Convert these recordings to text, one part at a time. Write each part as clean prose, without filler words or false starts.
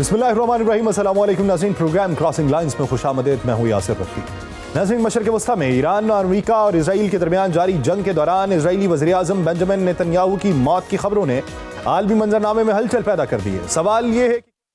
बिस्मिल्लाहिर्रहमानिर्रहीम। अस्सलाम वालेकुम नाज़रीन, प्रोग्राम क्रॉसिंग लाइंस में खुशामदीद। मैं हूँ यासिर रशीद। नाज़रीन, मशरिक़ वस्ता में ईरान और अमेरिका और इसराइल के दरमियान जारी जंग के दौरान इसराइली वज़ीर आज़म बेंजामिन नेतन्याहू की मौत की खबरों ने आलमी मंजरनामे में हलचल पैदा कर दी है। सवाल ये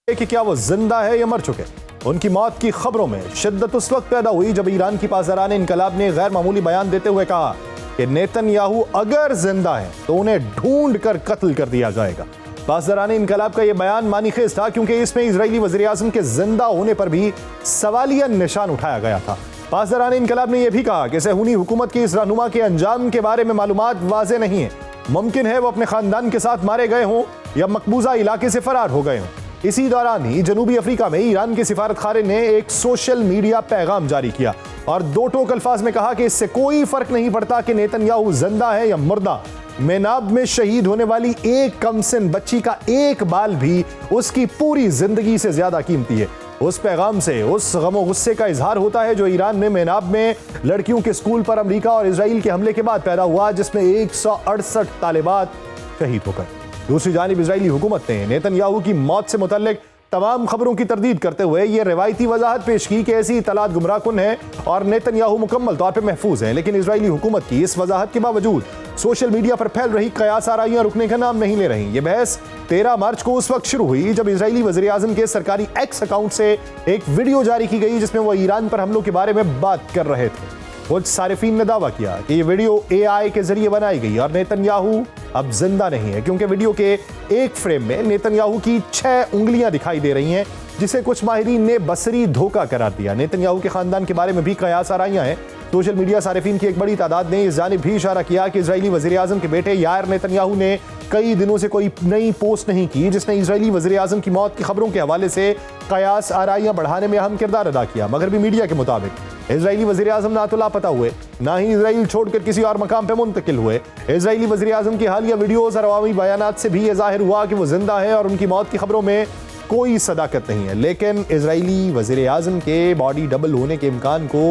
है कि क्या वो जिंदा है या मर चुके। उनकी मौत की खबरों में शिद्दत उस वक्त पैदा हुई जब ईरान की पासदारान इंकलाब ने गैर मामूली बयान देते हुए कहा कि नेतन्याहू अगर जिंदा है तो उन्हें ढूंढ कर कत्ल कर दिया जाएगा। पासदारान इंकलाब का यह बयान मानीखेज था क्योंकि इसमें इजरायली वज़ीर आज़म के जिंदा होने पर भी सवालिया निशान उठाया गया था। पासदारान इंकलाब ने यह भी कहा कि सहूनी हुकूमत की इस रहनुमा के अंजाम के बारे में मालूमात वाज़े नहीं है। मुमकिन है वो अपने खानदान के साथ मारे गए हों या मकबूजा इलाके से फरार हो गए हों। इसी दौरान ही जनूबी अफ्रीका में ईरान के सिफारत खाने ने एक सोशल मीडिया पैगाम जारी किया और दो टोक अल्फाज में कहा कि इससे कोई फर्क नहीं पड़ता कि नेतन्याहू जिंदा है या मुर्दा। मेनाब में शहीद होने वाली एक कमसिन बच्ची का एक बाल भी उसकी पूरी जिंदगी से ज्यादा कीमती है। उस पैगाम से उस गम और गुस्से का इजहार होता है जो ईरान में मेनाब में लड़कियों के स्कूल पर अमेरिका और इजराइल के हमले के बाद पैदा हुआ, जिसमें 168 तालिबात शहीद हो गए। दूसरी जानिब इजरायली हुकूमत ने नेतन्याहू की मौत से मुतल्लिक तमाम खबरों की तरदीद करते हुए यह रिवायती वजाहत पेश की कि ऐसी इतलात गुमराहकुन है और नेतन्याहू मुकम्मल तौर पर महफूज है। लेकिन इजरायली हुकूमत की इस वजाहत के बावजूद सोशल मीडिया पर फैल रही कयास आराइयां रुकने का नाम नहीं ले रही। यह बहस 13 मार्च को उस वक्त शुरू हुई जब इजरायली वज़ीर आज़म के सरकारी एक्स अकाउंट से एक वीडियो जारी की गई जिसमें वह ईरान पर हमलों के बारे में बात कर रहे थे। कुछ सारिफीन ने दावा किया कि यह वीडियो AI के जरिए बनाई गई और नेतन्याहू अब जिंदा नहीं है क्योंकि वीडियो के एक फ्रेम में नेतन्याहू की 6 उंगलियां दिखाई दे रही हैं, जिसे कुछ माहिरीन ने बसरी धोखा करार दिया। नेतन्याहू के खानदान के बारे में भी कयास आराइयां हैं। सोशल मीडिया सारिफीन की एक बड़ी तादाद ने इस जानिब भी इशारा किया कि इजरायली वज़ीर आज़म के बेटे यार नेतन्याहू ने कई दिनों से कोई नई पोस्ट नहीं की जिसने इजरायली वज़ीर आज़म की मौत की खबरों के हवाले से कयास आराइयां बढ़ाने में अहम किरदार अदा किया। मगरबी मीडिया के मुताबिक इजरायली वज़ीर आज़म ना तो लापता हुए, ना ही इजराइल छोड़कर किसी और मकाम पर मुंतकिल हुए। इजरायली वज़ीर आज़म की हालिया वीडियोज़ और अवामी बयानात से भी यह जाहिर हुआ कि वो जिंदा है और उनकी मौत की खबरों में कोई सदाकत नहीं है। लेकिन इजरायली वज़ीर आज़म के बॉडी डबल होने के इम्कान को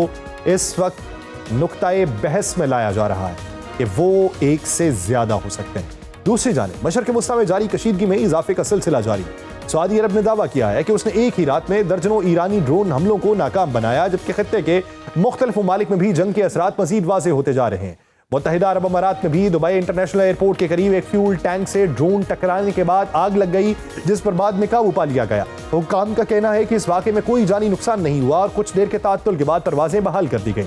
इस वक्त नुक्ताए बहस में लाया जा रहा है कि वो एक से ज्यादा हो सकते हैं। दूसरी जानिब मशरिक़ वस्ता में जारी कशीदगी में इजाफे का सिलसिला जारी है। सऊदी अरब ने दावा किया है कि उसने एक ही रात में दर्जनों ईरानी ड्रोन हमलों को नाकाम बनाया, जबकि खित्ते के मुख्तलिफ ममालिक में भी जंग के असरात मजीद वाज़ेह होते जा रहे हैं। मुत्तहिदा अरब अमारात में भी दुबई इंटरनेशनल एयरपोर्ट के करीब एक फ्यूल टैंक से ड्रोन टकराने के बाद आग लग गई, जिस पर बाद में काबू पा लिया गया। हुक्काम का कहना है कि इस वाक़े में कोई जानी नुकसान नहीं हुआ और कुछ देर के ताअत्तुल के बाद परवाजें बहाल कर दी गई।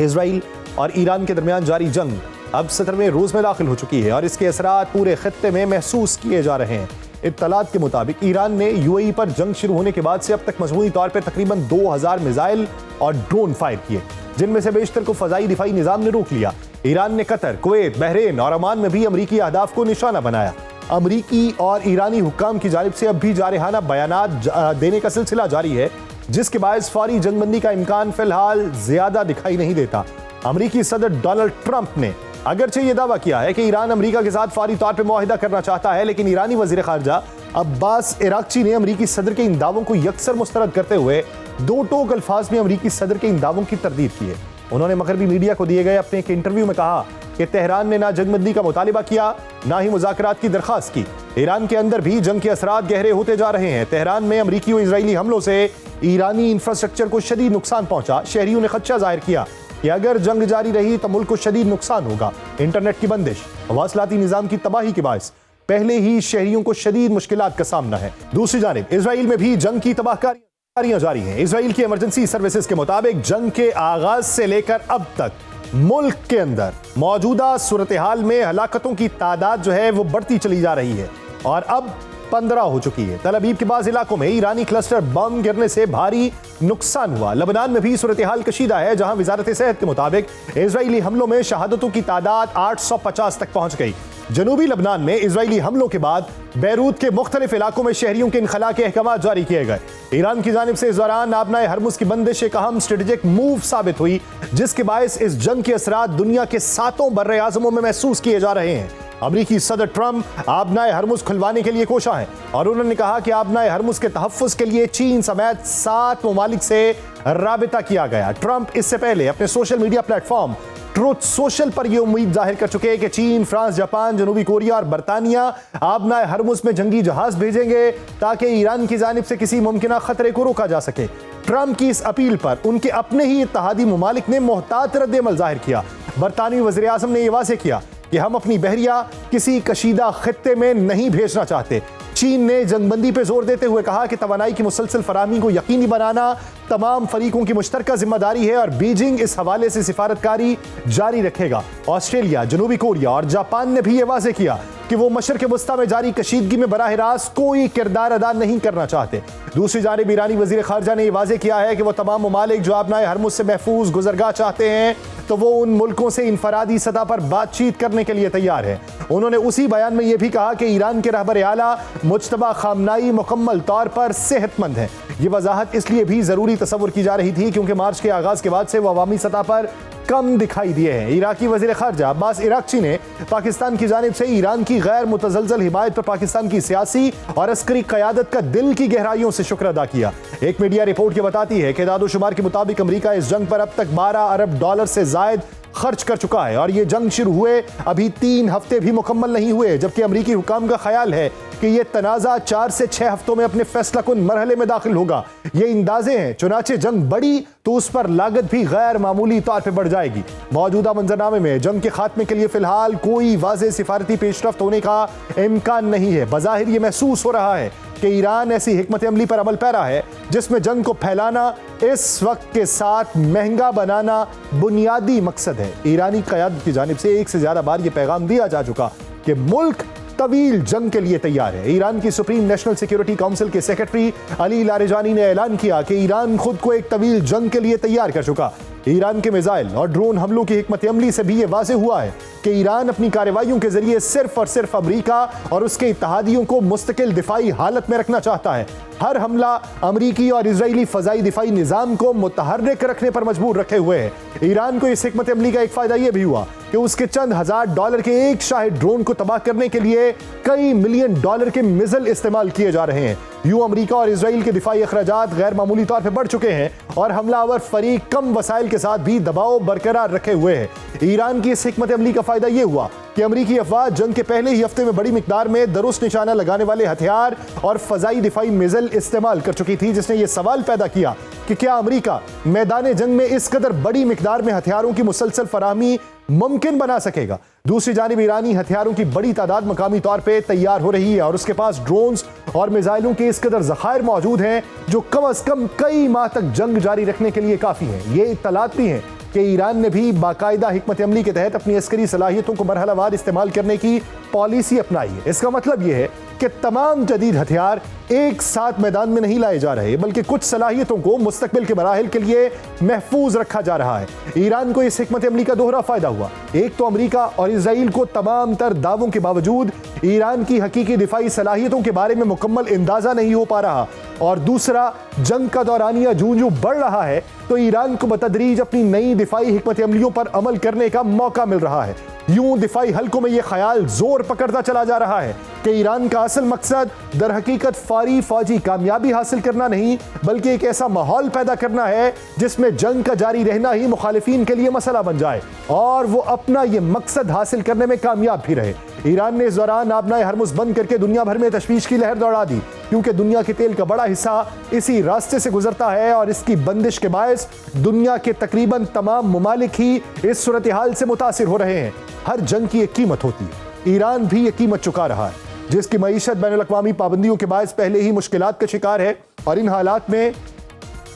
इजराइल और ईरान के दरमियान जारी जंग अब 17वें रोज में दाखिल हो चुकी है और इसके असरात पूरे खित्ते में महसूस किए जा रहे हैं। इत्तलात के मुताबिक ईरान ने UAE पर जंग शुरू होने के बाद से अब तक मजमूई तौर पर तकरीबन 2000 मिसाइल और ड्रोन फायर किए, जिनमें से बेशतर को फजाई दिफाई निजाम ने रोक लिया। ईरान ने कतर, कुवैत, बहरीन और ओमान में भी अमरीकी अहदाफ को निशाना बनाया। अमरीकी और ईरानी हुक्काम की जानिब से अब भी जारहाना बयानात देने का सिलसिला जारी है, जिसके बायस फौरी जंगबंदी का इम्कान फिलहाल ज्यादा दिखाई नहीं देता। अमरीकी सदर डोनाल्ड ट्रंप ने अगरचे ये दावा किया है कि ईरान अमरीका के साथ फौरी तौर पर मुआहिदा करना चाहता है, लेकिन ईरानी वजीर खारजा अब्बास इराक्ची ने अमरीकी सदर के इन दावों को यकसर मुस्तरद करते हुए दो टोक अल्फाज में अमरीकी सदर के इन दावों की तरदीद की है। उन्होंने मगरबी मीडिया को दिए गए अपने एक इंटरव्यू में कहा कि तेहरान ने ना जंगबंदी का मुतालिबा किया, ना ही मुज़ाकरात की दरख्वास्त की। ईरान के अंदर भी जंग के असरात गहरे होते जा रहे हैं। तेहरान में अमरीकी और इजरायली हमलों से ईरानी इंफ्रास्ट्रक्चर को शदीद नुकसान पहुंचा। शहरियों ने खदशा जाहिर किया कि अगर जंग जारी रही तो मुल्क को शदीद नुकसान होगा। इंटरनेट की बंदिश, मवासलाती निजाम की तबाही के बायस पहले ही शहरियों को शदीद मुश्किलात का सामना है। दूसरी जानिब इजराइल में भी जंग की तबाहकारियां जारी हैं। इजराइल की इमरजेंसी सर्विसेज के मुताबिक जंग के आगाज से लेकर अब तक मुल्क के अंदर मौजूदा सूरत हाल में हलाकतों की तादाद जो है वो बढ़ती चली जा रही है और अब 15 हो चुकी है। तल अबीब के बाद इलाकों में ईरानी क्लस्टर बम गिरने से भारी नुकसान हुआ। लबनान में भी सूरत हाल कशीदा है, जहां वजारत सेहत के मुताबिक इजरायली हमलों में शहादतों की तादाद 850 तक पहुंच गई। जनूबी लबनान में इजरायली हमलों के बाद बैरूत के मुख्तलिफ इलाकों में शहरियों के इनखला के अहकाम जारी किए गए। ईरान की जानिब से इस दौरान आबनाए हरमुज की बंदिश एक अहम स्ट्रेटेजिक मूव साबित हुई, जिसके बायस इस जंग के असरात दुनिया के 7 बर्रे आज़मों में महसूस किए जा रहे हैं। अमरीकी सदर ट्रंप आबनाए हरमुज खुलवाने के लिए कोशा है और उन्होंने कहा कि आबनाए हरमुज के तहफ़्फ़ुज़ के लिए चीन समेत 7 ममालिक से राबिता किया गया। ट्रंप इससे पहले अपने social media platform truth social पर यह उम्मीद जाहिर कर चुके हैं कि चीन, फ्रांस, जापान, जनूबी कोरिया और बरतानिया आबनाए हरमुज में जंगी जहाज भेजेंगे ताकि ईरान की जानिब से किसी मुमकिन खतरे को रोका जा सके। ट्रंप की इस अपील पर उनके अपने ही इत्तेहादी मुमालिक ने मोहतात रद्द-ए-अमल जाहिर किया। बरतानवी वज़ीर आज़म ने यह वाज़ेह किया कि हम अपनी बहरिया किसी कशीदा खित्ते में नहीं भेजना चाहते। चीन ने जंगबंदी पर जोर देते हुए कहा कि तवानाई की मुसलसल फराहमी को यकीनी बनाना तमाम फरीकों की मुश्तरका जिम्मेदारी है और बीजिंग इस हवाले से सिफारतकारी जारी रखेगा। ऑस्ट्रेलिया, जनूबी कोरिया और जापान ने भी यह वाज़ेह किया कि वो मशरक़ वस्ता में जारी कशीदगी में बराह रास्त कोई किरदार अदा नहीं करना चाहते। दूसरी जानिब ईरानी वज़ीर ख़ारजा ने यह वाज़ेह किया है कि वो तमाम ममालिक जो आबनाए हरमुज से महफूज गुज़रगाह चाहते हैं तो वो उन मुल्कों से इनफरादी सतह पर बातचीत करने के लिए तैयार है। उन्होंने उसी बयान में यह भी कहा कि ईरान के रहबर आला मुज्तबा खामनाई मुकम्मल तौर पर सेहतमंद है। ये वजाहत इसलिए भी ज़रूरी तस्वुर की जा रही थी क्योंकि मार्च के आगाज़ के बाद से वो अवामी सतह पर कम दिखाई दिए हैं। इराकी वज़ीर ख़ारजा अब्बास इराक़ची ने पाकिस्तान की जानिब से ईरान की गैर मुतज़लज़ल हिमायत पर पाकिस्तान की सियासी और अस्करी क़यादत का दिल की गहराइयों से शुक्र अदा किया। एक मीडिया रिपोर्ट ये बताती है कि दादोशुमार के मुताबिक अमरीका इस जंग पर अब तक $12 अरब से ज़ायद खर्च कर चुका है और ये जंग शुरू हुए अभी 3 हफ्ते भी मुकम्मल नहीं हुए, जबकि अमरीकी हुकाम का ख्याल है कि ये तनाज़ा 4 से 6 हफ्तों में अपने फैसला कुन मरहले में दाखिल होगा। ये अंदाजे हैं, चुनाचे जंग बढ़ी तो उस पर लागत भी गैर मामूली तौर पर बढ़ जाएगी। मौजूदा मंजरनामे में जंग के खात्मे के लिए फिलहाल कोई वाज़ेह सिफारती पेशरफ्त होने का इम्कान नहीं है। बज़ाहिर ये महसूस हो रहा है कि ईरान ऐसी हिकमत अमली पर अमल पैरा है जिसमें जंग को फैलाना, इस वक्त के साथ महंगा बनाना बुनियादी मकसद है। ईरानी क़यादत की जानिब से एक से ज़्यादा बार यह पैगाम दिया जा चुका कि मुल्क तवील जंग के लिए तैयार है। ईरान की सुप्रीम नेशनल सिक्योरिटी काउंसिल के सेक्रेटरी अली लारिजानी ने ऐलान किया कि ईरान खुद को एक तवील जंग के लिए तैयार कर चुका। ईरान के मिसाइल और ड्रोन हमलों की हिकमत अमली से भी ये वाज़ेह हुआ है कि ईरान अपनी कार्रवाइयों के जरिए सिर्फ और सिर्फ अमरीका और उसके इत्तेहादियों को मुस्तकिल दिफाई हालत में रखना चाहता है। हर हमला अमरीकी और इजरायली फ़ज़ाई दिफाई निज़ाम को मुतहर्रिक रखने पर मजबूर रखे हुए है। ईरान को इस हिकमत अमली का एक फ़ायदा यह भी हुआ कि उसके चंद $1000 के एक शाहिद ड्रोन को तबाह करने के लिए कई $मिलियन के मिसाइल इस्तेमाल किए जा रहे हैं। यूं अमरीका और इजराइल के दिफाई अखराजात गैर मामूली तौर पर बढ़ चुके हैं और हमलावर फरीक कम वसाइल के साथ भी दबाव बरकरार रखे हुए हैं। ईरान की इस हिकमत अमली का फायदा यह हुआ कि अमरीकी अफवाज जंग के पहले ही हफ्ते में बड़ी मिकदार में दरुस्त निशाना लगाने वाले हथियार और फजाई दिफाई मिसाइल इस्तेमाल कर चुकी थी, जिसने यह सवाल पैदा किया कि क्या अमरीका मैदान जंग में इस कदर बड़ी मिकदार में हथियारों की मुसलसल फराहमी मुमकिन बना सकेगा। दूसरी जानिब ईरानी हथियारों की बड़ी तादाद मकामी तौर पर तैयार हो रही है और उसके पास ड्रोन्स और मिसाइलों के इस कदर ज़खायर मौजूद हैं जो कम अज कम कई माह तक जंग जारी रखने के लिए काफ़ी हैं। ये इत्तलात भी हैं कि ईरान ने भी बाकायदा हिकमत अमली के तहत अपनी अस्करी सलाहियतों को मरहलावार इस्तेमाल करने की पॉलिसी अपनाई है। इसका मतलब यह है कि तमाम जदीद हथियार एक साथ मैदान में नहीं लाए जा रहे, बल्कि कुछ सलाहियतों को मुस्तकबिल के मराहिल के लिए महफूज रखा जा रहा है। ईरान को इस हिकमत अमली का दोहरा फायदा हुआ। एक तो अमरीका और इजराइल को तमाम तर दावों के बावजूद ईरान की हकीकी दिफाई सलाहियतों के बारे में मुकम्मल अंदाजा नहीं हो पा रहा, और दूसरा जंग का दौरानिया जूं बढ़ रहा है तो ईरान को बतदरीज अपनी नई दिफाई हिकमत अमलियों पर अमल करने का मौका मिल रहा है। यूं दिफाई हलकों में यह ख्याल जोर पकड़ता चला जा रहा है कि ईरान का असल मकसद दर हकीकत फारी फौजी कामयाबी हासिल करना नहीं, बल्कि एक ऐसा माहौल पैदा करना है जिसमें जंग का जारी रहना ही मुखालिफिन के लिए मसला बन जाए और वो अपना ये मकसद हासिल करने में कामयाब भी रहे। ईरान ने इस दौरान आबनाए हरमुज बंद करके दुनिया भर में तशवीश की लहर दौड़ा दी, क्योंकि दुनिया के तेल का बड़ा हिस्सा इसी रास्ते से गुजरता है और इसकी बंदिश के बायस दुनिया के तकरीबन तमाम ममालिक ही इस सूरत हाल से मुतासिर हो रहे हैं। हर जंग की एक कीमत होती है, ईरान भी ये कीमत चुका रहा है, जिसकी मईशत बैनुल-अक़वामी पाबंदियों के बायस पहले ही मुश्किलात का शिकार है और इन हालात में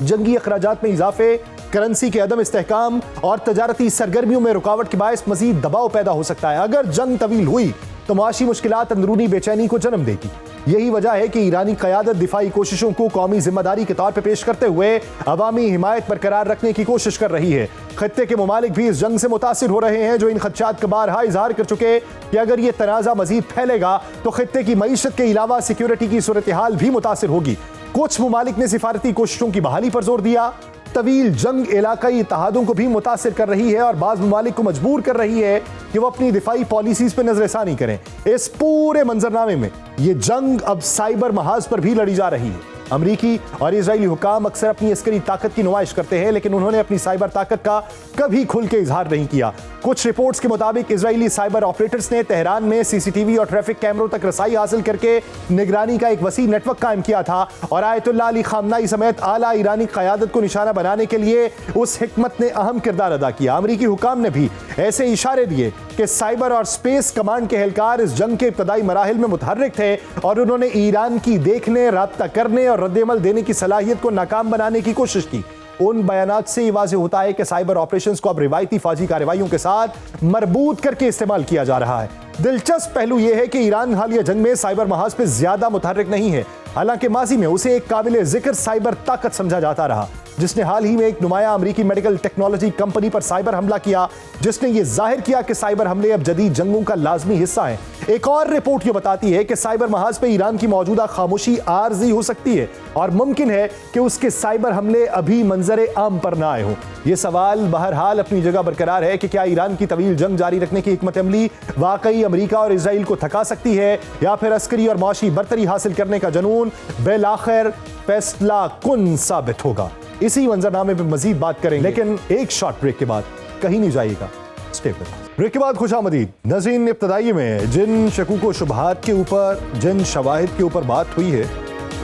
जंगी अखराजात में इजाफे, करेंसी के अदम इस्तेहकाम और तजारती सरगर्मियों में रुकावट के बायस मजीद दबाव पैदा हो सकता है। अगर जंग तवील हुई तो माशी मुश्किलात अंदरूनी बेचैनी को जन्म देगी। यही वजह है कि ईरानी क़यादत दिफाई कोशिशों को कौमी जिम्मेदारी के तौर पर पेश करते हुए अवामी हिमायत बरकरार रखने की कोशिश कर रही है। खत्ते के ममालिक भी इस जंग से मुतासिर हो रहे हैं, जो इन खदशात का बारहा इजहार कर चुके कि अगर ये तनाज़ा मजीद फैलेगा तो खत्ते की मईशत के अलावा सिक्योरिटी की सूरत हाल भी मुतासिर होगी। कुछ ममालिक ने सिफारती कोशिशों की बहाली पर जोर दिया। तवील जंग इलाकाई इत्तेहादों को भी मुतासिर कर रही है और बाज़ ममालिक को मजबूर कर रही है कि वो अपनी दिफाई पॉलिसीज पर नजरसानी करें। इस पूरे मंजरनामे में ये जंग अब साइबर महाज पर भी लड़ी जा रही है। अमरीकी और इजरायली हुकाम अक्सर अपनी अस्करी ताकत की नुमाइश करते हैं, लेकिन उन्होंने अपनी साइबर ताकत का कभी खुल के इजहार नहीं किया। कुछ रिपोर्ट्स के मुताबिक इजरायली साइबर ऑपरेटर्स ने तेहरान में सीसीटीवी और ट्रैफिक कैमरों तक रसाई हासिल करके निगरानी का एक वसी नेटवर्क कायम किया था और आयतुल्लाह अली खामनाई समेत आला ईरानी क़यादत को निशाना बनाने के लिए उस हिकमत ने अहम किरदार अदा किया। अमरीकी हुकाम ने भी ऐसे इशारे दिए कि साइबर और स्पेस कमांड के एहलकार इस जंग के इब्तदाई मराहिल में मुतहर्रिक थे और उन्होंने ईरान की देखने, राब्ता करने और रद्द-ए-अमल देने की सलाहियत को नाकाम बनाने की कोशिश की। उन बयानात से ये वाज़ेह होता है कि साइबर ऑपरेशंस को अब रिवायती फौजी कार्रवाइयों के साथ मरबूत करके इस्तेमाल किया जा रहा है। दिलचस्प पहलू यह है कि ईरान हालिया जंग में साइबर महाज पे ज्यादा मुतहर्रिक नहीं है, हालांकि माजी में उसे एक काबिल जिक्र साइबर ताकत समझा जाता रहा, जिसने हाल ही में एक नुमाया अमरीकी मेडिकल टेक्नोलॉजी कंपनी पर साइबर हमला किया, जिसने यह जाहिर किया कि साइबर हमले अब जदीद जंगों का लाजमी हिस्सा है। एक और रिपोर्ट यह बताती है कि साइबर महाज पे ईरान की मौजूदा खामोशी आर्जी हो सकती है और मुमकिन है कि उसके साइबर हमले अभी मंजरे आम पर ना आए हो। यह सवाल बहरहाल अपनी जगह बरकरार है कि क्या ईरान की तवील जंग जारी रखने की हिकमत अमली वाकई अमरीका और इसराइल को थका सकती है, या फिर अस्करी और माशी बरतरी हासिल करने का जुनून बिलाखिर फैसला कुन साबित होगा। इसी मंजरनामे पे मजीद बात करेंगे, लेकिन एक शॉर्ट ब्रेक के बाद कहीं नहीं जाइएगा। Stay with us. ब्रेक के बाद खुशामदीद। नाज़रीन, इब्तदाई में जिन शकूक व शुबहात के ऊपर, जिन शवाहिद के ऊपर बात हुई है,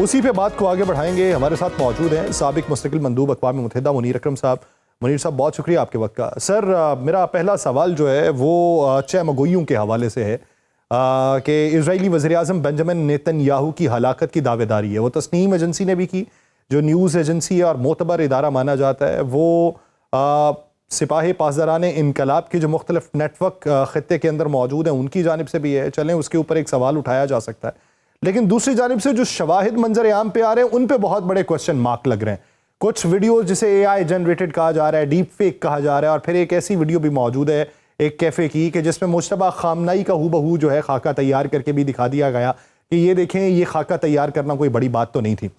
उसी पे बात को आगे बढ़ाएंगे। हमारे साथ मौजूद हैं साबिक मुस्तकिल मंदूब अक़वाम मुत्तहिदा मुनीर अकरम साहब। मुनीर साहब, बहुत शुक्रिया आपके वक्त का। सर, मेरा पहला सवाल जो है वो चमगोइयों के हवाले से है कि इजरायली वज़ीर-ए-आज़म बेंजामिन नेतन्याहू की हलाकत की दावेदारी है। वो तस्नीम एजेंसी ने भी की, जो न्यूज़ एजेंसी है और मोतबर इदारा माना जाता है। वो सिपाही पासदारान इनकलाब के जो मुख्तलिफ नेटवर्क ख़ित्ते के अंदर मौजूद हैं, उनकी जानिब से भी है। चलें, उसके ऊपर एक सवाल उठाया जा सकता है, लेकिन दूसरी जानिब से जो शवाहिद मंजर आम पे आ रहे हैं, उन पे बहुत बड़े क्वेश्चन मार्क लग रहे हैं। कुछ वीडियो जिसे AI जनरेटेड कहा जा रहा है, डीप फेक कहा जा रहा है, और फिर एक ऐसी वीडियो भी मौजूद है एक कैफ़े की कि जिसमें मुश्तबा खामनाई का हूबहू जो है खाका तैयार करके भी दिखा दिया गया कि ये देखें, ये खाका तैयार करना कोई बड़ी बात तो नहीं थी।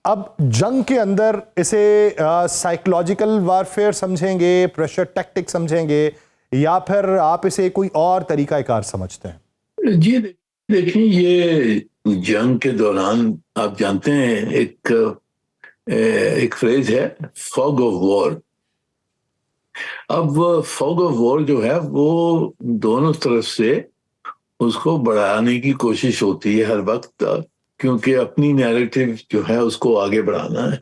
अब जंग के अंदर इसे साइकोलॉजिकल वारफेयर समझेंगे, प्रेशर टैक्टिक समझेंगे, या फिर आप इसे कोई और तरीका कार समझते हैं? जी देखिए, ये जंग के दौरान आप जानते हैं एक फ्रेज है, फॉग ऑफ वॉर। अब फॉग ऑफ वॉर जो है वो दोनों तरफ से उसको बढ़ाने की कोशिश होती है हर वक्त, क्योंकि अपनी नैरेटिव जो है उसको आगे बढ़ाना है।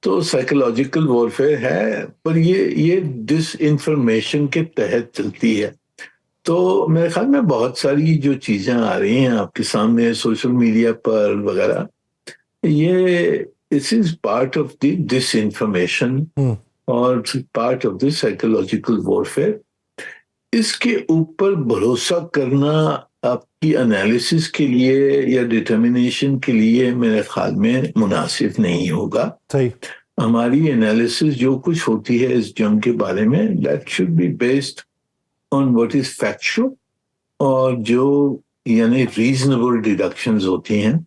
तो साइकोलॉजिकल वॉरफेयर है, पर ये डिस इन्फॉर्मेशन के तहत चलती है। तो मेरे ख्याल में बहुत सारी जो चीजें आ रही हैं आपके सामने सोशल मीडिया पर वगैरह, ये this is part of the disinformation और part of the psychological warfare. इसके ऊपर भरोसा करना आपकी एनालिसिस के लिए या डिटर्मिनेशन के लिए मेरे ख्याल में मुनासिब नहीं होगा। सही। हमारी एनालिसिस जो कुछ होती है इस जंग के बारे में, that should be based on what is factual, और जो यानी रीजनेबल डिडक्शंस होती हैं।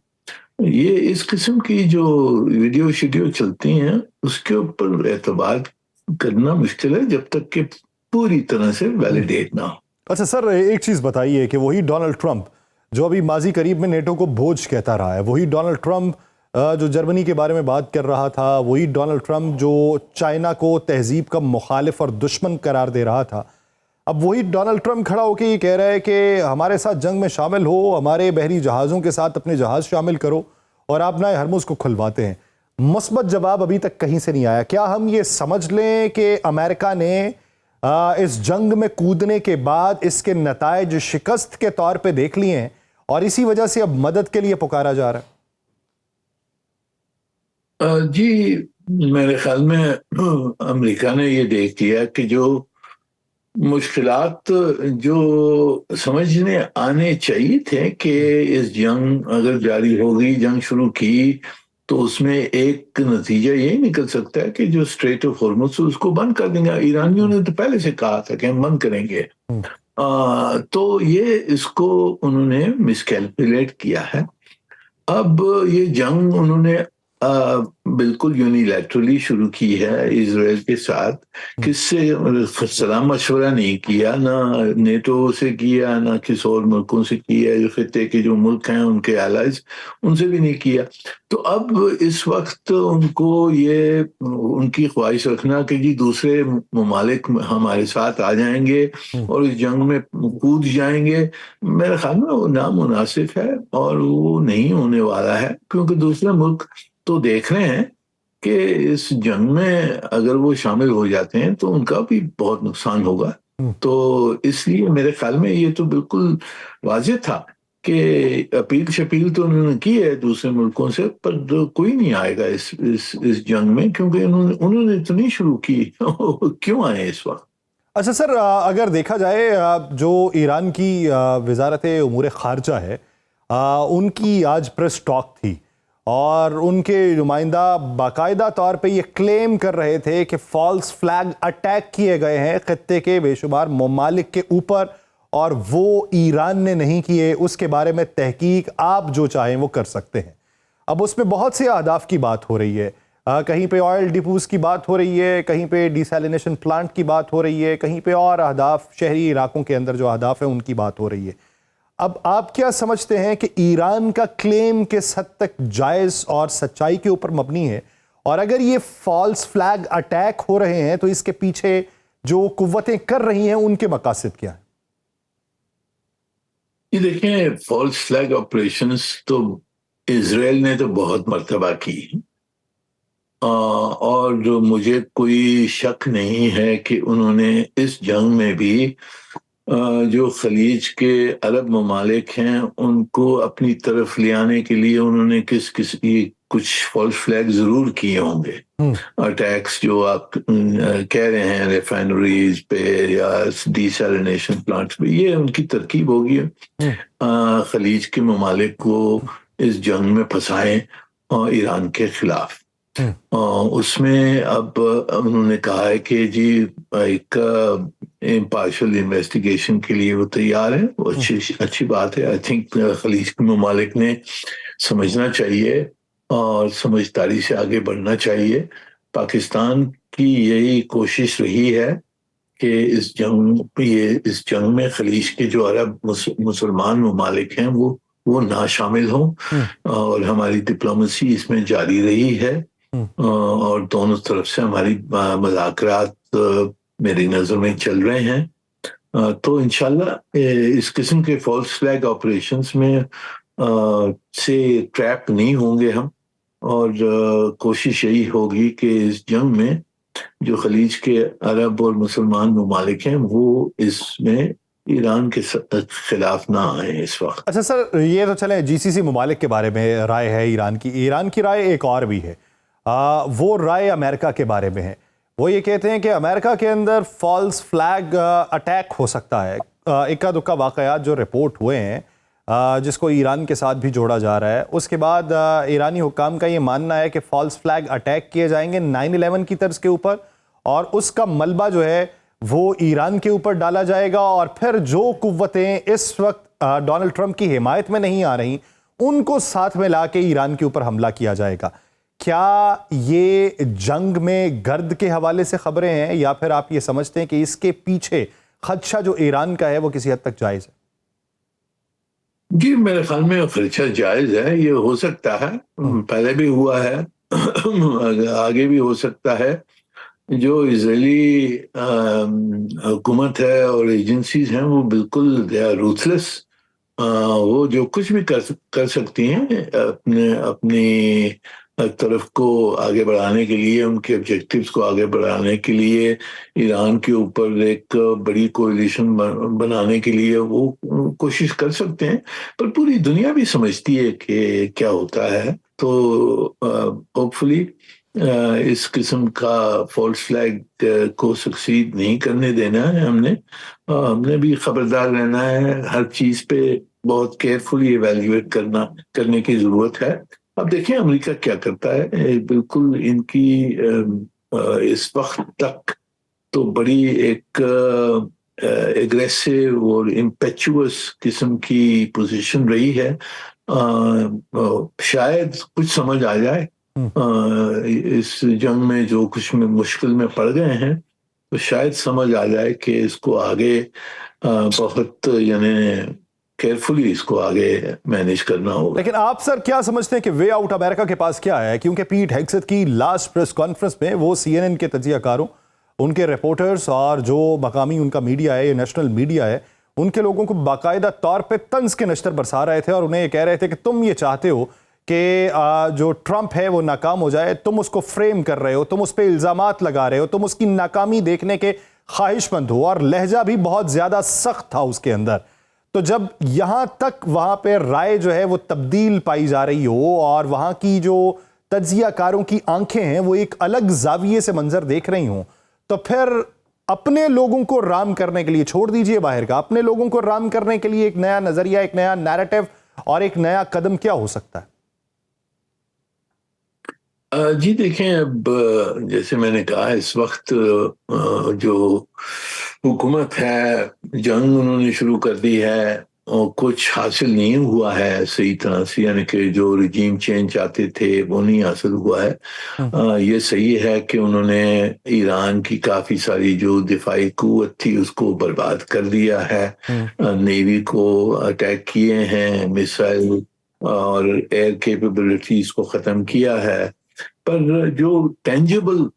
ये इस किस्म की जो वीडियो शीडियो चलती हैं उसके ऊपर एतबार करना मुश्किल है जब तक कि पूरी तरह से वैलिडेट ना हो। अच्छा सर, एक चीज़ बताइए कि वही डोनाल्ड ट्रंप जो अभी माजी करीब में नेटो को बोझ कहता रहा है, वही डोनाल्ड ट्रंप जो जर्मनी के बारे में बात कर रहा था, वही डोनाल्ड ट्रंप जो चाइना को तहजीब का मुखालिफ और दुश्मन करार दे रहा था, अब वही डोनाल्ड ट्रंप खड़ा होकर ये कह रहा है कि हमारे साथ जंग में शामिल हो, हमारे बहरी जहाज़ों के साथ अपने जहाज़ शामिल करो, और आप ना हरमुज को खुलवाते हैं। मुस्बत जवाब अभी तक कहीं से नहीं आया। क्या हम ये समझ लें कि अमेरिका ने इस जंग में कूदने के बाद इसके नतायज शिकस्त के तौर पे देख लिए हैं और इसी वजह से अब मदद के लिए पुकारा जा रहा है? जी, मेरे ख्याल में अमेरिका ने ये देख लिया कि जो मुश्किलात जो समझने आने चाहिए थे कि इस जंग अगर जारी होगी, जंग शुरू की, तो उसमें एक नतीजा यही निकल सकता है कि जो स्ट्रेट ऑफ हॉर्मुज़ उसको बंद कर देंगे। ईरानियों ने तो पहले से कहा था कि हम बंद करेंगे। तो ये इसको उन्होंने मिसकैलकुलेट किया है। अब ये जंग उन्होंने बिल्कुल यूनिलैटरली शुरू की है इजराइल के साथ, किससे सलाह मशवरा नहीं किया, ना नेटो से किया, ना किसी और मुल्कों से किया, जो खित्ते के जो मुल्क हैं उनके एलाइज, उनसे भी नहीं किया। तो अब इस वक्त उनको ये उनकी ख्वाहिश रखना कि जी दूसरे ममालिक हमारे साथ आ जाएंगे और इस जंग में कूद जाएंगे, मेरे ख्याल में वो नामुनासिब है और वो नहीं होने वाला है, क्योंकि दूसरे मुल्क तो देख रहे हैं कि इस जंग में अगर वो शामिल हो जाते हैं तो उनका भी बहुत नुकसान होगा। तो इसलिए मेरे ख्याल में ये तो बिल्कुल वाजिब था कि अपील शपील तो उन्होंने की है दूसरे मुल्कों से, पर कोई नहीं आएगा इस जंग में, क्योंकि उन्होंने तो नहीं शुरू की। क्यों आए इस वक्त? अच्छा सर, अगर देखा जाए जो ईरान की वजारत उमूर खारजा है, उनकी आज प्रेस टॉक थी और उनके नुमाइंदा बाकायदा तौर पे ये क्लेम कर रहे थे कि फॉल्स फ्लैग अटैक किए गए हैं खित्ते के बेशुमार ममालिक के ऊपर और वो ईरान ने नहीं किए। उसके बारे में तहकीक आप जो चाहें वो कर सकते हैं। अब उसमें बहुत से अहदाफ की बात हो रही है, कहीं पे ऑयल डिपोज की बात हो रही है, कहीं पे डिसैलिनेशन प्लांट की बात हो रही है, कहीं पे और अहदाफ शहरी इलाकों के अंदर जो अहदाफ है उनकी बात हो रही है। अब आप क्या समझते हैं कि ईरान का क्लेम किस हद तक जायज़ और सच्चाई के ऊपर मबनी है, और अगर ये फॉल्स फ्लैग अटैक हो रहे हैं तो इसके पीछे जो कुव्वतें कर रही हैं उनके मकासद क्या है? ये देखें, फॉल्स फ्लैग ऑपरेशंस तो इजराइल ने तो बहुत मर्तबा की, और जो मुझे कोई शक नहीं है कि उन्होंने इस जंग में भी जो खलीज के अरब ममालिक हैं उनको अपनी तरफ ले आने के लिए उन्होंने कुछ फॉल्स फ्लैग जरूर किए होंगे। अटैक्स जो आप कह रहे हैं रिफाइनरीज पे या डिसैलिनेशन प्लांट्स पे, ये उनकी तरकीब होगी खलीज के ममालिक को इस जंग में फंसाएं ईरान के खिलाफ। उसमें अब उन्होंने कहा है कि जी एक इम्पार्शियल इन्वेस्टिगेशन के लिए वो तैयार है, वो अच्छी बात है। आई थिंक खलीज के ममालिक ने समझना चाहिए और समझदारी से आगे बढ़ना चाहिए। पाकिस्तान की यही कोशिश रही है कि इस जंग में खलीज के जो अरब मुसलमान ममालिक हैं वो ना शामिल हों, और हमारी डिप्लोमेसी इसमें जारी रही है और दोनों तरफ से हमारी मुज़ाकरात मेरी नज़र में चल रहे हैं। तो इंशाल्लाह इस किस्म के फॉल्स फ्लैग ऑपरेशंस में से ट्रैप नहीं होंगे हम, और कोशिश यही होगी कि इस जंग में जो खलीज के अरब और मुसलमान ममालिक हैं वो इसमें ईरान के खिलाफ ना आए इस वक्त। अच्छा सर, ये तो चले जीसीसी ममालिक के बारे में राय है ईरान की राय एक और भी है। वो राय अमेरिका के बारे में है। वो ये कहते हैं कि अमेरिका के अंदर फॉल्स फ्लैग अटैक हो सकता है। इक्का दुक्का वाक़यात जो रिपोर्ट हुए हैं जिसको ईरान के साथ भी जोड़ा जा रहा है, उसके बाद ईरानी हुक्काम का ये मानना है कि फॉल्स फ्लैग अटैक किए जाएंगे 9/11 की तर्ज के ऊपर, और उसका मलबा जो है वो ईरान के ऊपर डाला जाएगा, और फिर जो कुव्वतें इस वक्त डोनाल्ड ट्रंप की हिमायत में नहीं आ रही उनको साथ में ला के ईरान के ऊपर हमला किया जाएगा। क्या ये जंग में गर्द के हवाले से खबरें हैं, या फिर आप ये समझते हैं कि इसके पीछे खदशा जो ईरान का है वो किसी हद तक जायज़ है? जी, मेरे ख्याल में खदशा जायज़ है, ये हो सकता है, पहले भी हुआ है आगे भी हो सकता है। जो इजरायली हुकूमत है और एजेंसीज हैं वो बिल्कुल दे आर रूथलेस, वो जो कुछ भी कर सकती हैं अपनी तरफ को आगे बढ़ाने के लिए, उनके ऑब्जेक्टिव्स को आगे बढ़ाने के लिए, ईरान के ऊपर एक बड़ी कोalition बनाने के लिए वो कोशिश कर सकते हैं। पर पूरी दुनिया भी समझती है कि क्या होता है। तो होपफुली इस किस्म का फॉल्स फ्लैग को सक्सीड नहीं करने देना है हमने भी खबरदार रहना है, हर चीज पे बहुत केयरफुली इवेल्युएट करने की जरूरत है। अब देखें अमेरिका क्या करता है। बिल्कुल इनकी इस वक्त तक तो बड़ी एक एग्रेसिव और इम्पेचुअस किस्म की पोजीशन रही है। शायद कुछ समझ आ जाए इस जंग में जो कुछ में मुश्किल में पड़ गए हैं, तो शायद समझ आ जाए कि इसको आगे बहुत यानी केयरफुली इसको आगे मैनेज करना होगा। लेकिन आप सर क्या समझते हैं कि वे आउट अमेरिका के पास क्या है? क्योंकि पीट हेग्सेथ की लास्ट प्रेस कॉन्फ्रेंस में वो CNN के तजियाकारों, उनके रिपोर्टर्स और जो मकामी उनका मीडिया है, ये नेशनल मीडिया है, उनके लोगों को बाकायदा तौर पे तंज के नश्तर बरसा रहे थे और उन्हें ये कह रहे थे कि तुम ये चाहते हो कि जो ट्रंप है वो नाकाम हो जाए, तुम उसको फ्रेम कर रहे हो, तुम उस पर इल्जामात लगा रहे हो, तुम उसकी नाकामी देखने के ख्वाहिशमंद हो, और लहजा भी बहुत ज्यादा सख्त था उसके अंदर। तो जब यहां तक वहां पे राय जो है वो तब्दील पाई जा रही हो और वहां की जो तज्जियाकारों की आंखें हैं वो एक अलग जाविये से मंजर देख रही हूं, तो फिर अपने लोगों को राम करने के लिए, छोड़ दीजिए बाहर का, अपने लोगों को राम करने के लिए एक नया नजरिया, एक नया नैरेटिव और एक नया कदम क्या हो सकता है? जी देखें, अब जैसे मैंने कहा, इस वक्त जो हुकूमत है, जंग उन्होंने शुरू कर दी है और कुछ हासिल नहीं हुआ है सही तरह से, यानी कि जो रिजीम चेंज चाहते थे वो नहीं हासिल हुआ है। ये सही है कि उन्होंने ईरान की काफ़ी सारी जो दिफाई कुव्वत थी उसको बर्बाद कर दिया है, नेवी को अटैक किए हैं, मिसाइल और एयर कैपेबिलिटीज को ख़त्म किया है। पर जो टेंजिबल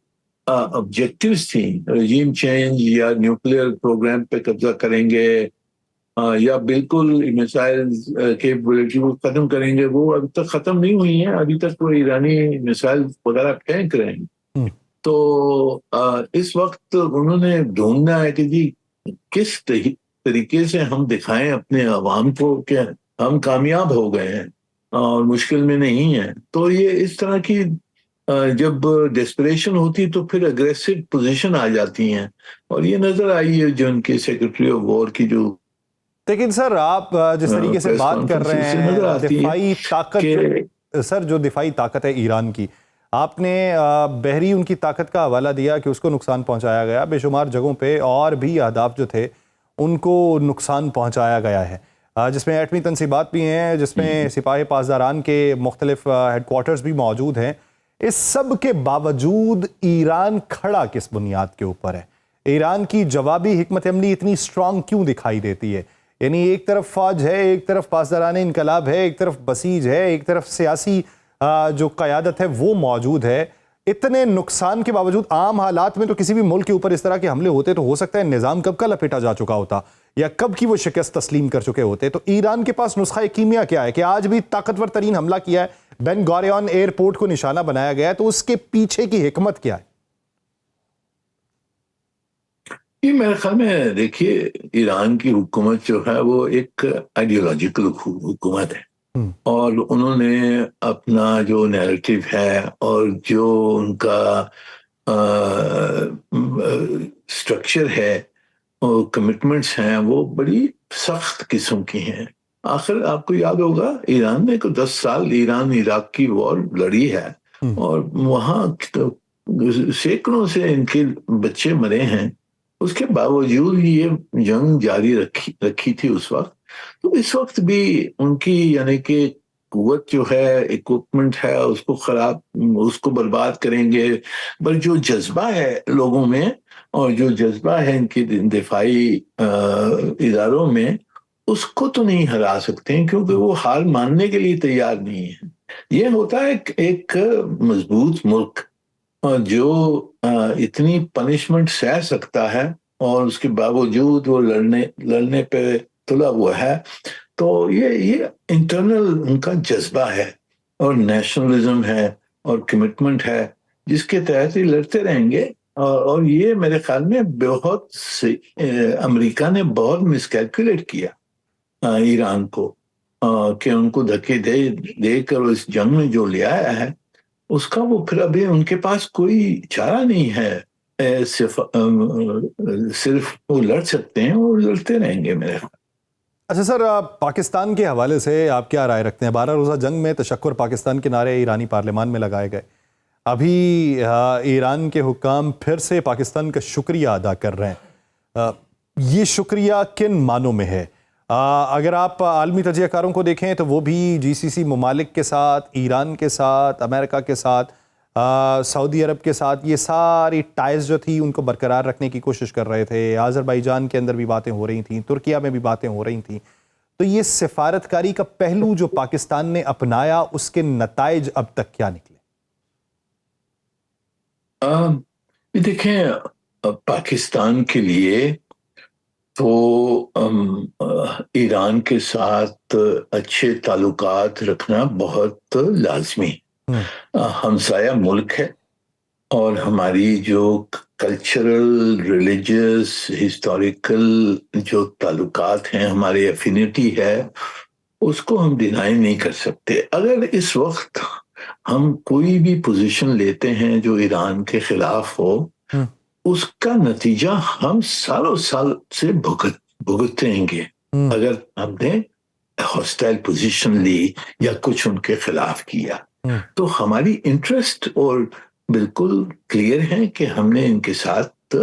ऑब्जेक्टिव्स थी, रजीम चेंज या न्यूक्लियर प्रोग्राम पे कब्जा करेंगे या बिल्कुल मिसाइल कैपेबिलिटी को खत्म करेंगे, वो अभी तक खत्म नहीं हुई हैं। अभी तक वो ईरानी मिसाइल वगैरह फेंक रहे हैं। तो इस वक्त उन्होंने ढूंढना है कि जी किस तरीके से हम दिखाएं अपने अवाम को कि हम कामयाब हो गए हैं और मुश्किल में नहीं है। तो ये इस तरह की जब डेस्परेशन होती तो फिर अग्रेसिव पोजीशन आ जाती हैं, और ये नजर आई है जो उनके सेक्रेटरी ऑफ वॉर की जो, लेकिन सर आप जिस तरीके से बात कर रहे हैं दिफाई ताकत, सर जो दिफाई ताकत है ईरान की, आपने बहरी उनकी ताकत का हवाला दिया कि उसको नुकसान पहुंचाया गया, बेशुमार जगहों पे और भी अहदाफ जो थे उनको नुकसान पहुंचाया गया है, जिसमें एटमी तनसीबात भी हैं, जिसमें सिपाही पासदारान के मुख्तलिफ हेडक्वार्टर्स भी मौजूद हैं। इस सब के बावजूद ईरान खड़ा किस बुनियाद के ऊपर है? ईरान की जवाबी हिकमत अमली इतनी स्ट्रांग क्यों दिखाई देती है? यानी एक तरफ फौज है, एक तरफ पासदारान इनकलाब है, एक तरफ बसीज है, एक तरफ सियासी जो क़यादत है वो मौजूद है। इतने नुकसान के बावजूद आम हालात में तो किसी भी मुल्क के ऊपर इस तरह के हमले होते तो हो सकता है निज़ाम कब का लपेटा जा चुका होता या कब की वो शिकस्त तस्लीम कर चुके होते। तो ईरान के पास नुस्खा कीमिया क्या है कि आज भी ताकतवर तरीन हमला किया है, बेन गोरियन एयरपोर्ट को निशाना बनाया गया है, तो उसके पीछे की हिकमत क्या है? ये मेरे ख्याल में देखिए, ईरान की हुकूमत जो है वो एक आइडियोलॉजिकल हुकूमत है, और उन्होंने अपना जो नैरेटिव है और जो उनका स्ट्रक्चर है और कमिटमेंट्स हैं वो बड़ी सख्त किस्म की हैं। आखिर आपको याद होगा, ईरान ने को 10 साल ईरान इराक की वॉर लड़ी है और वहां सैकड़ों से इनके बच्चे मरे हैं। उसके बावजूद ये जंग जारी रखी थी उस वक्त। तो इस वक्त भी उनकी यानी कि कुव्वत जो है, इक्विपमेंट है, उसको बर्बाद करेंगे, पर जो जज्बा है लोगों में और जो जज्बा है इनके दिफाई इदारों में, उसको तो नहीं हरा सकते क्योंकि वो हार मानने के लिए तैयार नहीं है। ये होता है एक मजबूत मुल्क जो इतनी पनिशमेंट सह सकता है और उसके बावजूद वो लड़ने पे तुला हुआ है। तो ये इंटरनल उनका जज्बा है और नेशनलिज्म है और कमिटमेंट है जिसके तहत ही लड़ते रहेंगे। और ये मेरे ख्याल में बहुत से अमेरिका ने बहुत मिसकैलकुलेट किया ईरान को कि उनको धक्के देकर इस जंग में जो ले आया है उसका वो फिर अभी उनके पास कोई चारा नहीं है। सिर्फ वो लड़ सकते हैं और लड़ते रहेंगे मेरे ख्याल। अच्छा सर, पाकिस्तान के हवाले से आप क्या राय रखते हैं? 12 रोज़ा जंग में तशक्कुर पाकिस्तान के नारे ईरानी पार्लियामान में लगाए गए। अभी ईरान के हुक्काम फिर से पाकिस्तान का शुक्रिया अदा कर रहे हैं। ये शुक्रिया किन मानों में है? अगर आप आलमी तजियाकारों को देखें तो वो भी जीसीसी ममालिक के साथ, ईरान के साथ, अमेरिका के साथ, सऊदी अरब के साथ ये सारी टाइज जो थी उनको बरकरार रखने की कोशिश कर रहे थे। आज़रबाईजान के अंदर भी बातें हो रही थी, तुर्किया में भी बातें हो रही थी। तो ये सिफारतकारी का पहलू जो पाकिस्तान ने अपनाया, उसके नताइज अब तक क्या निकले? देखें, पाकिस्तान के लिए तो ईरान के साथ अच्छे ताल्लुकात रखना बहुत लाजमी। हमसाया मुल्क है और हमारी जो कल्चरल, रिलीजियस, हिस्टोरिकल जो ताल्लुकात हैं, हमारी एफिनिटी है, उसको हम डिनाई नहीं कर सकते। अगर इस वक्त हम कोई भी पोजीशन लेते हैं जो ईरान के खिलाफ हो, उसका नतीजा हम सालों साल से भुगतेंगे। अगर हमने हॉस्टाइल पोजीशन ली या कुछ उनके खिलाफ किया, तो हमारी इंटरेस्ट और बिल्कुल क्लियर है कि हमने इनके साथ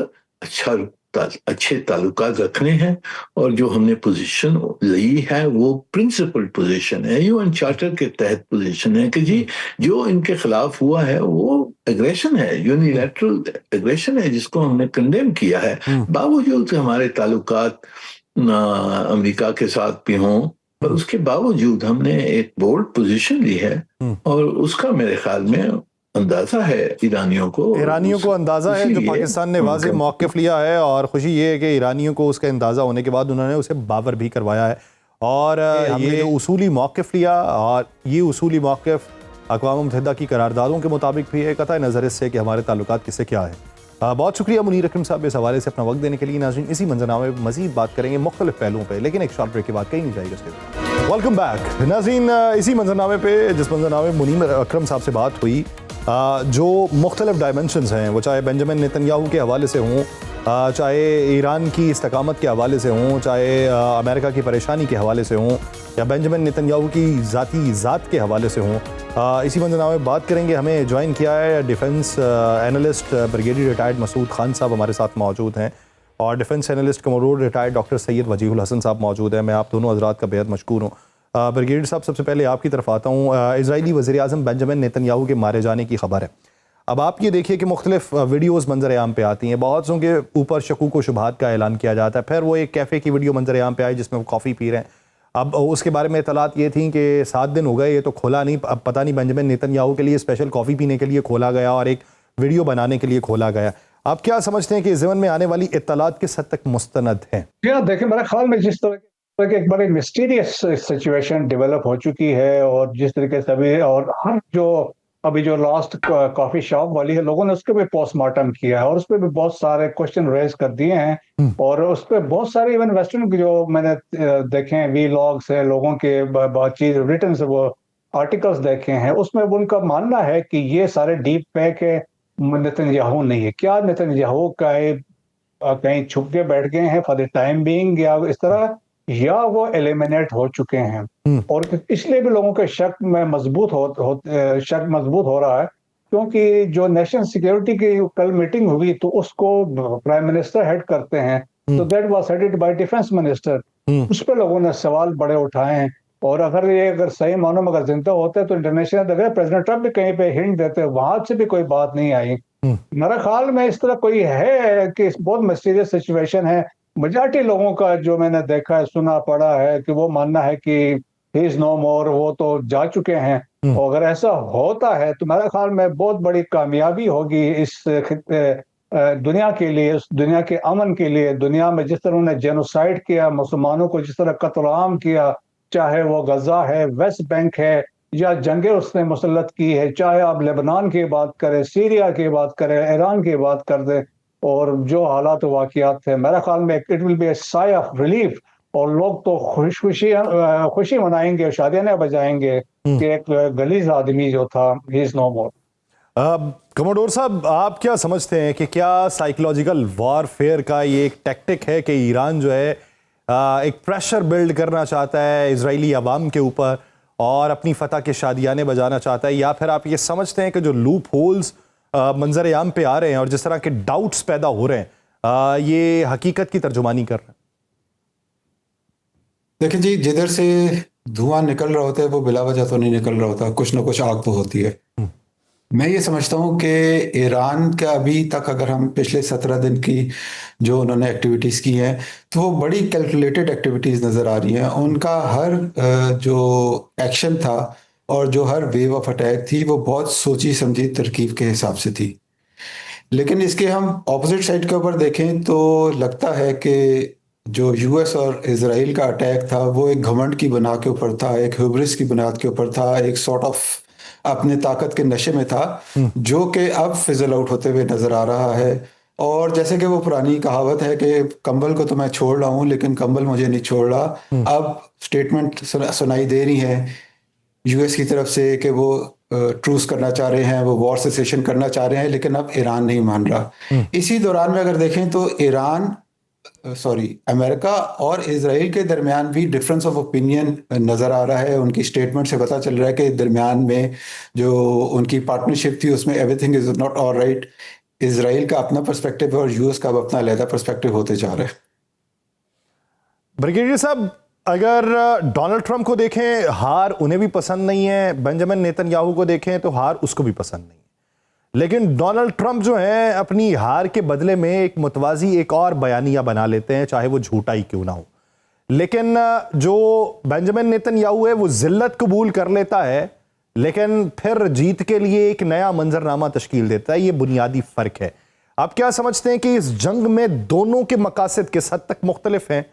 अच्छे ताल्लुकात रखने हैं और जो हमने पोजीशन ली है वो प्रिंसिपल पोजीशन है, यूएन चार्टर के तहत पोजीशन है कि जी जो इनके खिलाफ हुआ है वो एग्रेशन है, यूनिलैटरल एग्रेशन है, जिसको हमने कंडेम किया है। बावजूद हमारे ताल्लुकात अमेरिका के साथ भी हों, पर उसके बावजूद हमने एक बोल्ड पोजीशन ली है और उसका मेरे ख्याल में अंदाजा है ईरानियों को अंदाजा है जो पाकिस्तान ने वाज़ेह मौक़िफ़ लिया है। और खुशी ये है कि ईरानियों को उसका अंदाज़ा होने के बाद उन्होंने उसे बावर भी करवाया है। और ये जो उसूली मौक़िफ़ लिया, और ये उसूली मौक़िफ़ अक़वाम मुत्तहिदा की करारदादों के मुताबिक भी है, कतई नज़र इससे कि हमारे ताल्लुकात किससे क्या है। बहुत शुक्रिया मुनीर अकरम साहब इस हवाले से अपना वक्त देने के लिए। नाज़रीन, इसी मंजरनामे में मज़ीद बात करेंगे मुख्तलिफ पहलुओं पर, लेकिन एक शॉर्ट ब्रेक के बाद कहीं नहीं जाएगा उसके। वेलकम बैक नाज़रीन। इसी मंजरनामे पर, जिस मंजरनामे में मुनीर अकरम साहब से बात हुई, जो मुख्तलिफ डायमेंशंस हैं, वो चाहे बेंजामिन नेतन्याहू के हवाले से हों, चाहे ईरान की इस्तकामत के हवाले से हों, चाहे अमेरिका की परेशानी के हवाले से हों, या बेंजामिन नेतन्याहू की ज़ात के हवाले से हों, इसी मंजरनामे में बात करेंगे। हमें ज्वाइन किया है defence analyst brigadier retired Masood Khan साहब हमारे साथ मौजूद हैं, और defence analyst commodore retired doctor Syed Wajihul Hasan साहब मौजूद हैं। मैं आप दोनों हज़रात का बेहद मशकूर हूँ। ब्रिगेडियर साहब, सबसे पहले आपकी तरफ आता हूँ। इजरायली वज़ीर-ए-आज़म बेंजामिन नेतन्याहू के मारे जाने की खबर है। अब आप ये देखिए कि मुख्तलिफ वीडियोज़ मंजर-ए-आम पे आती हैं, बहुत सौ के ऊपर शकूक व शुबहात का ऐलान किया जाता है। फिर वो एक कैफ़े की वीडियो मंजर-ए-आम पे आई जिसमें वो कॉफ़ी पी रहे हैं। अब उसके बारे में इतलात ये थी कि 7 दिन हो गए ये तो खोला नहीं, अब पता नहीं बेंजामिन नेतन्याहू के लिए स्पेशल कॉफ़ी पीने के लिए खोला गया और एक वीडियो बनाने के लिए खोला गया। आप क्या समझते हैं कि ज़िमन में आने वाली इत्तलात किस हद तक मुस्तनद हैं? देखिए, मेरे ख्याल में जिस तरह की एक बड़ी मिस्टीरियस सिचुएशन डेवलप हो चुकी है, और जिस तरीके से अभी और हर जो अभी जो लास्ट कॉफी शॉप वाली है, लोगों ने उसके भी पोस्टमार्टम किया है और उस पर भी बहुत सारे क्वेश्चन रेज कर दिए हैं। और उस पर बहुत सारे इवन वेस्टर्न जो मैंने देखे हैं, वी लॉग्स है, लोगों के बातचीत रिटर्न से वो आर्टिकल्स देखे हैं, उसमें उनका मानना है कि ये सारे डीप फेक है, नेतन्याहू नहीं है। क्या नेतन्याहू का कहीं छुप के बैठ गए हैं फॉर द टाइम बीइंग, या इस तरह, या वो एलिमिनेट हो चुके हैं? और इसलिए भी लोगों के शक में मजबूत हो रहा है, क्योंकि जो नेशनल सिक्योरिटी की कल मीटिंग हुई तो उसको प्राइम मिनिस्टर हेड करते हैं, तो that was headed by defence minister. उस पर लोगों ने सवाल बड़े उठाए हैं। और अगर सही मानों में अगर जिंदा होते तो इंटरनेशनल, अगर प्रेसिडेंट ट्रंप भी कहीं पे हिंट देते, वहां से भी कोई बात नहीं आई। मेरा ख्याल में इस तरह कोई है कि बहुत मिस्टीरियस सिचुएशन है। मेजॉरिटी लोगों का जो मैंने देखा है, सुना पड़ा है, कि वो मानना है कि ही इज नो मोर, वो तो जा चुके हैं। और अगर ऐसा होता है तो मेरे ख्याल में बहुत बड़ी कामयाबी होगी इस दुनिया के लिए, इस दुनिया के अमन के लिए। दुनिया में जिस तरह उन्होंने जेनोसाइड किया, मुसलमानों को जिस तरह कत्ल-ए-आम किया, चाहे वो गजा है, वेस्ट बैंक है, या जंगें उसने मुसल्लत की है, चाहे आप लेबनान की बात करें, सीरिया की बात करें, ईरान की बात कर दें, और जो हालात वाक़ियात थे, मेरा ख्याल में it will be A sigh of relief. और लोग तो खुशी मनाएंगे, शादियां बजाएंगे कि एक गलीज आदमी जो था, he is no more. Commodore साहब, आप क्या समझते हैं कि क्या साइकोलॉजिकल वॉरफेयर का ये एक टैक्टिक है कि ईरान जो है एक प्रेशर बिल्ड करना चाहता है इजरायली अवाम के ऊपर और अपनी फतह के शादियाने बजाना चाहता है, या फिर आप ये समझते हैं कि जो लूप होल्स मंजर आम पे आ रहे हैं और जिस तरह के डाउट्स पैदा हो रहे हैं, ये हकीकत की तर्जुमानी कर रहे हैं? देखिए जी, जिधर से धुआं निकल रहा होता है वो बिला वजह तो नहीं निकल रहा होता, कुछ ना कुछ आग तो होती है। मैं ये समझता हूँ कि ईरान का अभी तक अगर हम पिछले 17 दिन की जो उन्होंने एक्टिविटीज़ की हैं तो वो बड़ी कैलकुलेटेड एक्टिविटीज़ नज़र आ रही हैं। उनका हर जो एक्शन था और जो हर वेव ऑफ अटैक थी वो बहुत सोची समझी तरकीब के हिसाब से थी। लेकिन इसके हम ऑपोजिट साइड के ऊपर देखें तो लगता है कि जो यूएस और इसराइल का अटैक था वो एक घमंड की बना के ऊपर था, एक ह्यूब्रिस की बुनियाद के ऊपर था, एक सॉर्ट ऑफ अपने ताकत के नशे में था, जो कि अब फिजल आउट होते हुए नजर आ रहा है। और जैसे कि वो पुरानी कहावत है कि कंबल को तो मैं छोड़ रहा हूँ लेकिन कंबल मुझे नहीं छोड़ रहा। अब स्टेटमेंट सुनाई दे रही है यूएस की तरफ से कि वो ट्रूस करना चाह रहे हैं, वो वॉर सेसेशन करना चाह रहे हैं, लेकिन अब ईरान नहीं मान रहा। इसी दौरान में अगर देखें तो अमेरिका और इजराइल के दरमियान भी डिफरेंस ऑफ ओपिनियन नज़र आ रहा है। उनकी स्टेटमेंट से पता चल रहा है कि दरमियान में जो उनकी पार्टनरशिप थी उसमें everything is not all right. Israel का अपना पर्सपेक्टिव है और यूएस का अपना अलहदा पर्सपेक्टिव होते जा रहा है। ब्रिगेडियर साहब, अगर डोनाल्ड ट्रंप को देखें, हार उन्हें भी पसंद नहीं है, बेंजामिन नेतन्याहू को देखें तो हार उसको भी पसंद नहीं है, लेकिन डोनाल्ड ट्रंप जो है अपनी हार के बदले में एक मुतवाजी एक और बयानिया बना लेते हैं, चाहे वो झूठा ही क्यों ना हो। लेकिन जो बेंजामिन नेतन्याहू है वो जिल्लत कबूल कर लेता है, लेकिन फिर जीत के लिए एक नया मंजरनामा तश्कील देता है। ये बुनियादी फर्क है। आप क्या समझते हैं कि इस जंग में दोनों के मकासद किस हद तक मुख्तलिफ हैं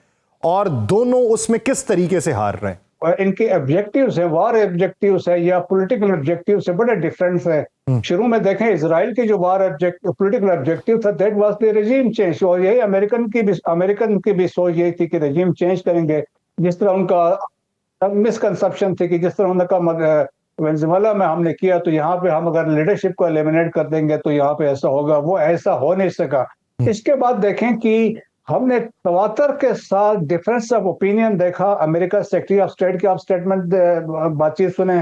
और दोनों उसमें किस तरीके से हार रहे हैं? और इनके ऑब्जेक्टिव्स है, वार ऑब्जेक्टिव्स है या पॉलिटिकल ऑब्जेक्टिव्स है, बड़े डिफरेंस है। शुरू में देखें इसराइल की जो वार पॉलिटिकल ऑब्जेक्टिव था that was the regime change, और यही अमेरिकन की भी सोच यही थी कि रेजिम चेंज करेंगे। जिस तरह उनका मिसकंसेप्शन थी कि जिस तरह उन्होंने कहा वेनेजुएला में हमने किया तो यहाँ पे हम अगर लीडरशिप को एलिमिनेट कर देंगे तो यहाँ पे ऐसा होगा, वो ऐसा हो नहीं सका। इसके बाद देखें कि हमने तवातर के साथ डिफरेंस ऑफ ओपिनियन देखा। अमेरिका सेक्रेटरी ऑफ स्टेट के आप स्टेटमेंट बातचीत सुने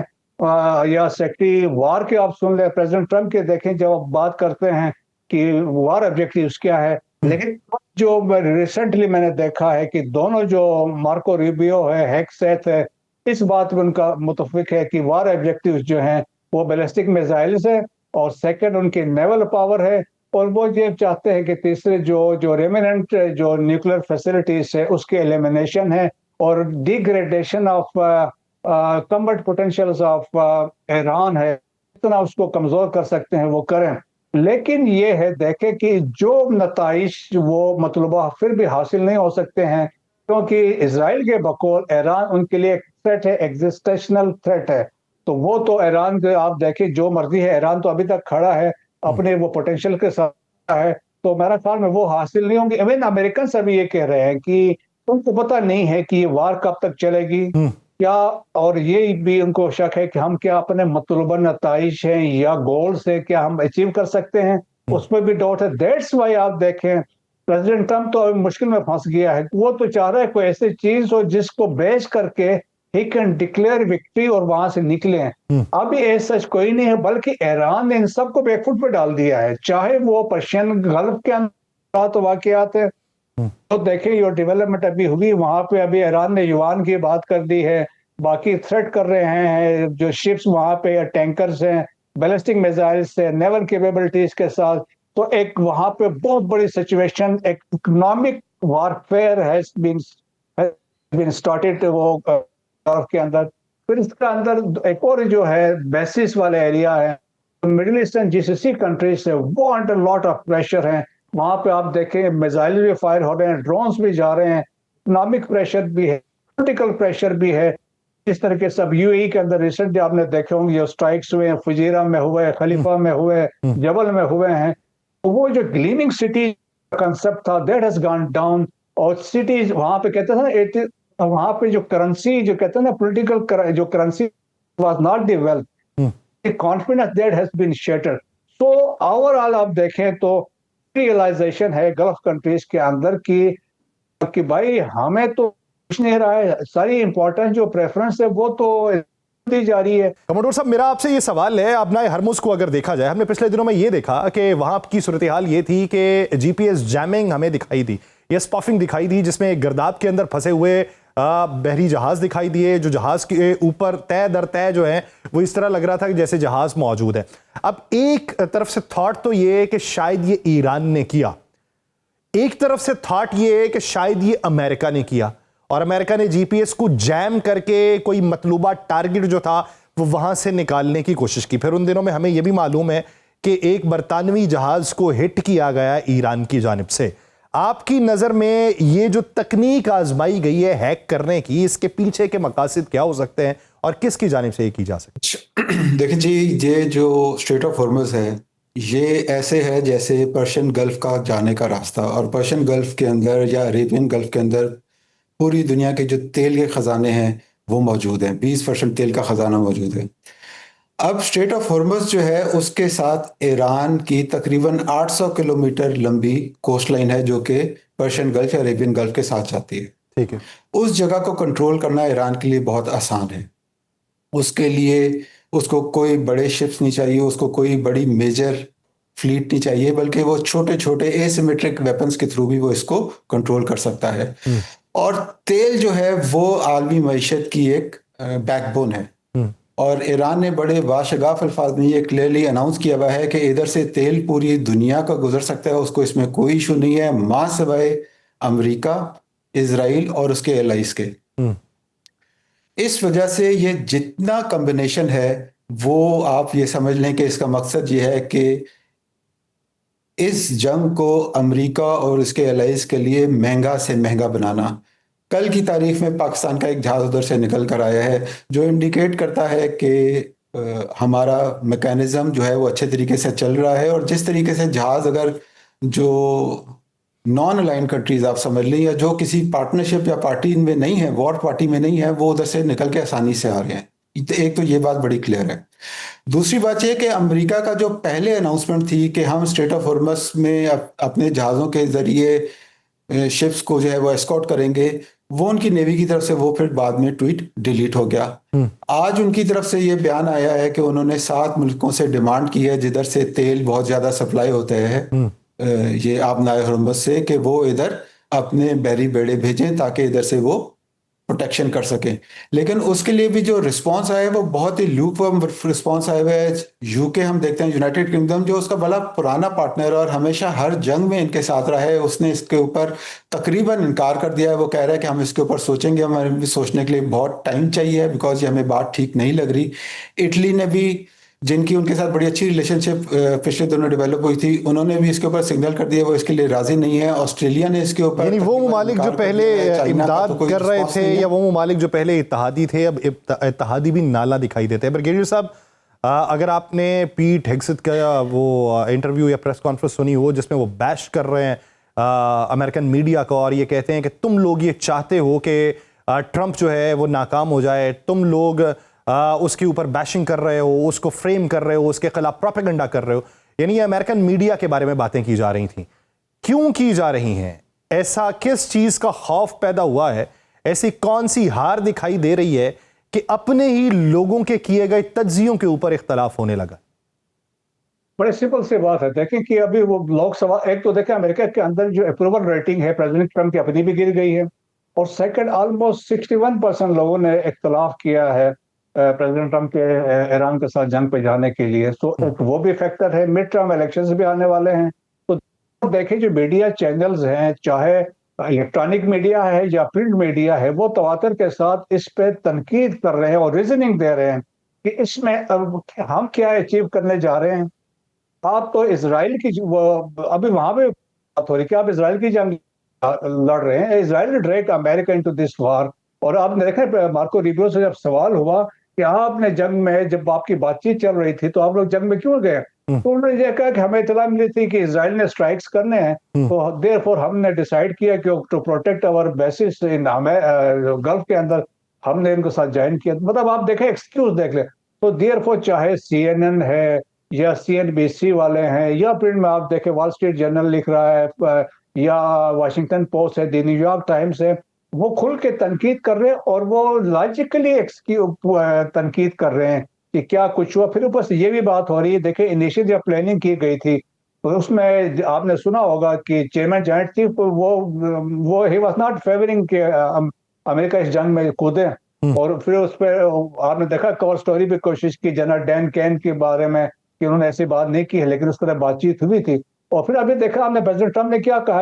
या सेक्रेटरी वार के आप सुन ले, प्रेसिडेंट ट्रंप के देखें जब आप बात करते हैं कि वार ऑब्जेक्टिव्स क्या है। लेकिन जो रिसेंटली मैंने देखा है कि दोनों जो मार्को रूबियो है, हेक्सेथ है, इस बात में उनका मुतफिक है कि वार ऑब्जेक्टिव्स जो हैं वो बैलिस्टिक मिसाइल्स है और सेकंड उनकी नेवल पावर है, और वो ये चाहते हैं कि तीसरे जो रेमिनेंट जो न्यूक्लियर फैसिलिटीज है उसके एलिमिनेशन है और degradation of combat potentials of Iran है, इतना उसको कमजोर कर सकते हैं वो करें। लेकिन ये है देखें कि जो नताइश वो मतलूबा फिर भी हासिल नहीं हो सकते हैं, क्योंकि इसराइल के बकौल ईरान उनके लिए एक थ्रेट है, एग्जिस्टेशनल थ्रेट है। तो वो तो ईरान के आप देखें जो मर्जी है, ईरान तो अभी तक खड़ा है अपने वो पोटेंशियल के साथ है, तो मेरा ख्याल में वो हासिल नहीं होंगे। इवन अमेरिकन से भी ये कह रहे हैं कि उनको पता नहीं है कि ये वार कब तक चलेगी क्या, और ये भी उनको शक है कि हम क्या अपने मतलूबा नताइश हैं या गोल्स है क्या हम अचीव कर सकते हैं, उसमें भी डाउट है। दैट्स वाई आप देखें प्रेसिडेंट ट्रंप तो अभी मुश्किल में फंस गया है। वो तो चाह रहा है कोई ऐसी चीज हो जिसको बेच करके ही कैन डिक्लेयर विक्ट्री और वहां से निकले हैं। अभी ऐसा कोई नहीं है, बल्कि ईरान ने इन सबको बैकफुट पे डाल दिया है, चाहे वो पर्शियन गल्फ के अंदर तो वाकयात है। तो देखें ये डेवलपमेंट अभी हुई वहां पे, अभी ईरान ने युआन की बात कर दी है, बाकी थ्रेट कर रहे हैं जो शिप्स वहां पे टैंकर्स हैं, बैलिस्टिक मिसाइल्स से, नेवल कैपेबिलिटीज के साथ। तो एक वहां पे बहुत बड़ी situation, economic warfare has been started वो के अंदर। फिर इसके अंदर एक और जो है बेसिस वाला एरिया है, मिडिल ईस्टर्न जीसीसी कंट्रीज से, वो अंडर लॉट ऑफ प्रेशर है। वहां पे आप देखें मिसाइल भी फायर हो रहे हैं, ड्रोन्स भी जा रहे हैं, इकोनॉमिक प्रेशर भी है, पॉलिटिकल प्रेशर भी है। इस तरह के सब यूएई के अंदर रिसेंटली आपने देखे होंगे जो स्ट्राइक्स हुए हैं, फुजीरा में हुए, खलीफा में हुए, जबल में हुए हैं। वो जो ग्लीमिंग सिटी कंसेप्ट था दैट हैज गॉन डाउन, और सिटीज वहां पे कहते थे ना वहां पे जो करेंसी जो कहते हैं ना पॉलिटिकल जो currency was not the wealth, the confidence that has been shattered. So overall आप देखें तो रियलाइजेशन है गल्फ कंट्रीज के अंदर कि भाई हमें तो कुछ नहीं रहा है, सारी इंपॉर्टेंस जो प्रेफरेंस है वो तो दी जा रही है। कमोडोर साहब, मेरा आपसे ये सवाल है, अपना हरमुज को अगर देखा जाए, हमने पिछले दिनों में ये देखा कि वहां की सूरत हाल ये थी कि जीपीएस जैमिंग हमें दिखाई दी, ये स्पफिंग दिखाई दी, जिसमें गिरदाब के अंदर फंसे हुए बहरी जहाज दिखाई दिए, जो जहाज के ऊपर तय दर तय जो है वो इस तरह लग रहा था कि जैसे जहाज मौजूद है। अब एक तरफ से थॉट तो ये है कि शायद ये ईरान ने किया, एक तरफ से थॉट ये है कि शायद ये अमेरिका ने किया, और अमेरिका ने जीपीएस को जैम करके कोई मतलूबा टारगेट जो था वो वहां से निकालने की कोशिश की। फिर उन दिनों में हमें यह भी मालूम है कि एक बरतानवी जहाज को हिट किया गया ईरान की जानिब से। आपकी नजर में ये जो तकनीक आजमाई गई है हैक करने की, इसके पीछे के मकासद क्या हो सकते हैं और किसकी जानिब से ये की जा सकती है? देखिए जी, ये जो स्ट्रेट ऑफ हॉर्मुज़ है ये ऐसे है जैसे पर्शियन गल्फ का जाने का रास्ता, और पर्शियन गल्फ के अंदर या अरेबियन गल्फ के अंदर पूरी दुनिया के जो तेल के ख़जाने हैं वो मौजूद हैं। 20% तेल का ख़जाना मौजूद है। अब स्ट्रेट ऑफ हॉर्मुज़ जो है उसके साथ ईरान की तकरीबन 800 किलोमीटर लंबी कोस्ट लाइन है जो कि पर्शियन गल्फ या अरेबियन गल्फ के साथ जाती है। ठीक है। उस जगह को कंट्रोल करना ईरान के लिए बहुत आसान है। उसके लिए उसको कोई बड़े शिप्स नहीं चाहिए, उसको कोई बड़ी मेजर फ्लीट नहीं चाहिए, बल्कि वो छोटे छोटे एसिमेट्रिक वेपन्स के थ्रू भी वो इसको कंट्रोल कर सकता है। और तेल जो है वो आलमी मईशत की एक बैकबोन है, और ईरान ने बड़े बाशगाफ अल्फाज में ये क्लियरली अनाउंस किया हुआ है कि इधर से तेल पूरी दुनिया का गुजर सकता है, उसको इसमें कोई इशू नहीं है, मां सिवाय अमेरिका, इजराइल और उसके एलाइज के। इस वजह से ये जितना कॉम्बिनेशन है वो आप ये समझ लें कि इसका मकसद ये है कि इस जंग को अमेरिका और उसके एलाइज के लिए महंगा से महंगा बनाना। कल की तारीख में पाकिस्तान का एक जहाज उधर से निकल कर आया है जो इंडिकेट करता है कि हमारा मैकेनिज्म जो है वो अच्छे तरीके से चल रहा है, और जिस तरीके से जहाज अगर जो नॉन अलाइन कंट्रीज आप समझ लें या जो किसी पार्टनरशिप या पार्टी में नहीं है, वॉर पार्टी में नहीं है, वो उधर से निकल के आसानी से आ रहे हैं। एक तो ये बात बड़ी क्लियर है। दूसरी बात यह कि अमेरिका का जो पहले अनाउंसमेंट थी कि हम स्ट्रेट ऑफ हॉर्मुज़ में अपने जहाज़ों के जरिए शिप्स को जो है वो एस्कॉर्ट करेंगे, वो उनकी नेवी की तरफ से वो फिर बाद में ट्वीट डिलीट हो गया। आज उनकी तरफ से ये बयान आया है कि उन्होंने 7 मुल्कों से डिमांड की है जिधर से तेल बहुत ज़्यादा सप्लाई होते हैं ये आबनाए हॉर्मुज़ से, कि वो इधर अपने बहरी बेड़े भेजें ताकि इधर से वो प्रोटेक्शन कर सकें। लेकिन उसके लिए भी जो रिस्पांस आया है वो बहुत ही लूपवर्म रिस्पांस आया हुआ है। यूके हम देखते हैं, यूनाइटेड किंगडम जो उसका बड़ा पुराना पार्टनर और हमेशा हर जंग में इनके साथ रहा है, उसने इसके ऊपर तकरीबन इनकार कर दिया है। वो कह रहा है कि हम इसके ऊपर सोचेंगे, हमें भी सोचने के लिए बहुत टाइम चाहिए बिकॉज ये हमें बात ठीक नहीं लग रही। इटली ने भी, जिनकी उनके साथ बड़ी अच्छी रिलेशनशिप पिछले दिनों डेवलप हुई थी, उन्होंने भी इसके ऊपर सिग्नल कर दिया वो इसके लिए राजी नहीं है। ऑस्ट्रेलिया ने इसके ऊपर, यानी वो ममालिक जो पहले इमदाद कर रहे थे या वो ममालिक जो पहले इत्तहादी थे अब इत्तहादी भी नाला दिखाई देते हैं। ब्रिगेडियर साहब, अगर आपने पीट हेग्सेथ का वो इंटरव्यू या प्रेस कॉन्फ्रेंस सुनी हो जिसमें वो बैश कर रहे हैं अमेरिकन मीडिया को और ये कहते हैं कि तुम लोग ये चाहते हो कि ट्रंप जो है वो नाकाम हो जाए, तुम लोग उसके ऊपर बैशिंग कर रहे हो, उसको फ्रेम कर रहे हो, उसके खिलाफ प्रोपेगेंडा कर रहे हो, यानी ये अमेरिकन मीडिया के बारे में बातें की जा रही थी। क्यों की जा रही हैं? ऐसा किस चीज का खौफ पैदा हुआ है? ऐसी कौन सी हार दिखाई दे रही है कि अपने ही लोगों के किए गए तज्जियों के ऊपर इख्तलाफ होने लगा? बड़े सिंपल सी बात है। देखें कि अभी वो लोकसभा, एक तो देखें अमेरिका के अंदर जो अप्रूवल रेटिंग है प्रेसिडेंट ट्रंप की अपनी भी गिर गई है, और सेकंड ऑलमोस्ट 61% लोगों ने इख्तलाफ किया है प्रेसिडेंट ट्रंप के ईरान के साथ जंग पे जाने के लिए। तो वो भी फैक्टर है। मिड टर्म इलेक्शंस भी आने वाले हैं, तो देखें जो मीडिया चैनल्स हैं, चाहे इलेक्ट्रॉनिक मीडिया है या प्रिंट मीडिया है, वो तवातर के साथ इस पे तनकीद कर रहे हैं और रीजनिंग दे रहे हैं कि इसमें हम क्या अचीव करने जा रहे हैं। आप तो इसराइल की अभी वहां पे बात हो रही कि आप इसराइल की जंग लड़ रहे हैं, Israel drag America into this war. और आपने देखा मार्को रूबियो से जब सवाल हुआ कि आपने जंग में, जब आपकी बातचीत चल रही थी तो आप लोग जंग में क्यों गए, तो उन्होंने ये कहा कि हमें इत्तला मिली थी कि इसराइल ने स्ट्राइक्स करने हैं, तो देयरफॉर हमने डिसाइड किया कि to protect our bases in Gulf के अंदर हमने इनके साथ ज्वाइन किया। मतलब आप देखें, एक्सक्यूज देख ले। तो देयरफॉर चाहे CNN है या CNBC वाले हैं या प्रिंट में आप देखें वॉल स्ट्रीट जर्नल लिख रहा है या वाशिंगटन पोस्ट है, द न्यूयॉर्क टाइम्स है, वो खुल के तनकीद कर रहे हैं और वो लॉजिकली तनकीद कर रहे हैं कि क्या कुछ हुआ। फिर ऊपर से ये भी बात हो रही है, देखिए इनिशियल जब प्लानिंग की गई थी तो उसमें आपने सुना होगा कि चेयरमैन जॉइंट चीफ वो he was not favouring America इस जंग में कूदे। और फिर उस पर आपने देखा कवर स्टोरी पे कोशिश की जनरल डैन कैन के बारे में कि उन्होंने ऐसी बात नहीं की है, लेकिन उस तरह बातचीत हुई थी। और फिर अभी देखा हमने प्रेसिडेंट ट्रम्प ने क्या कहा,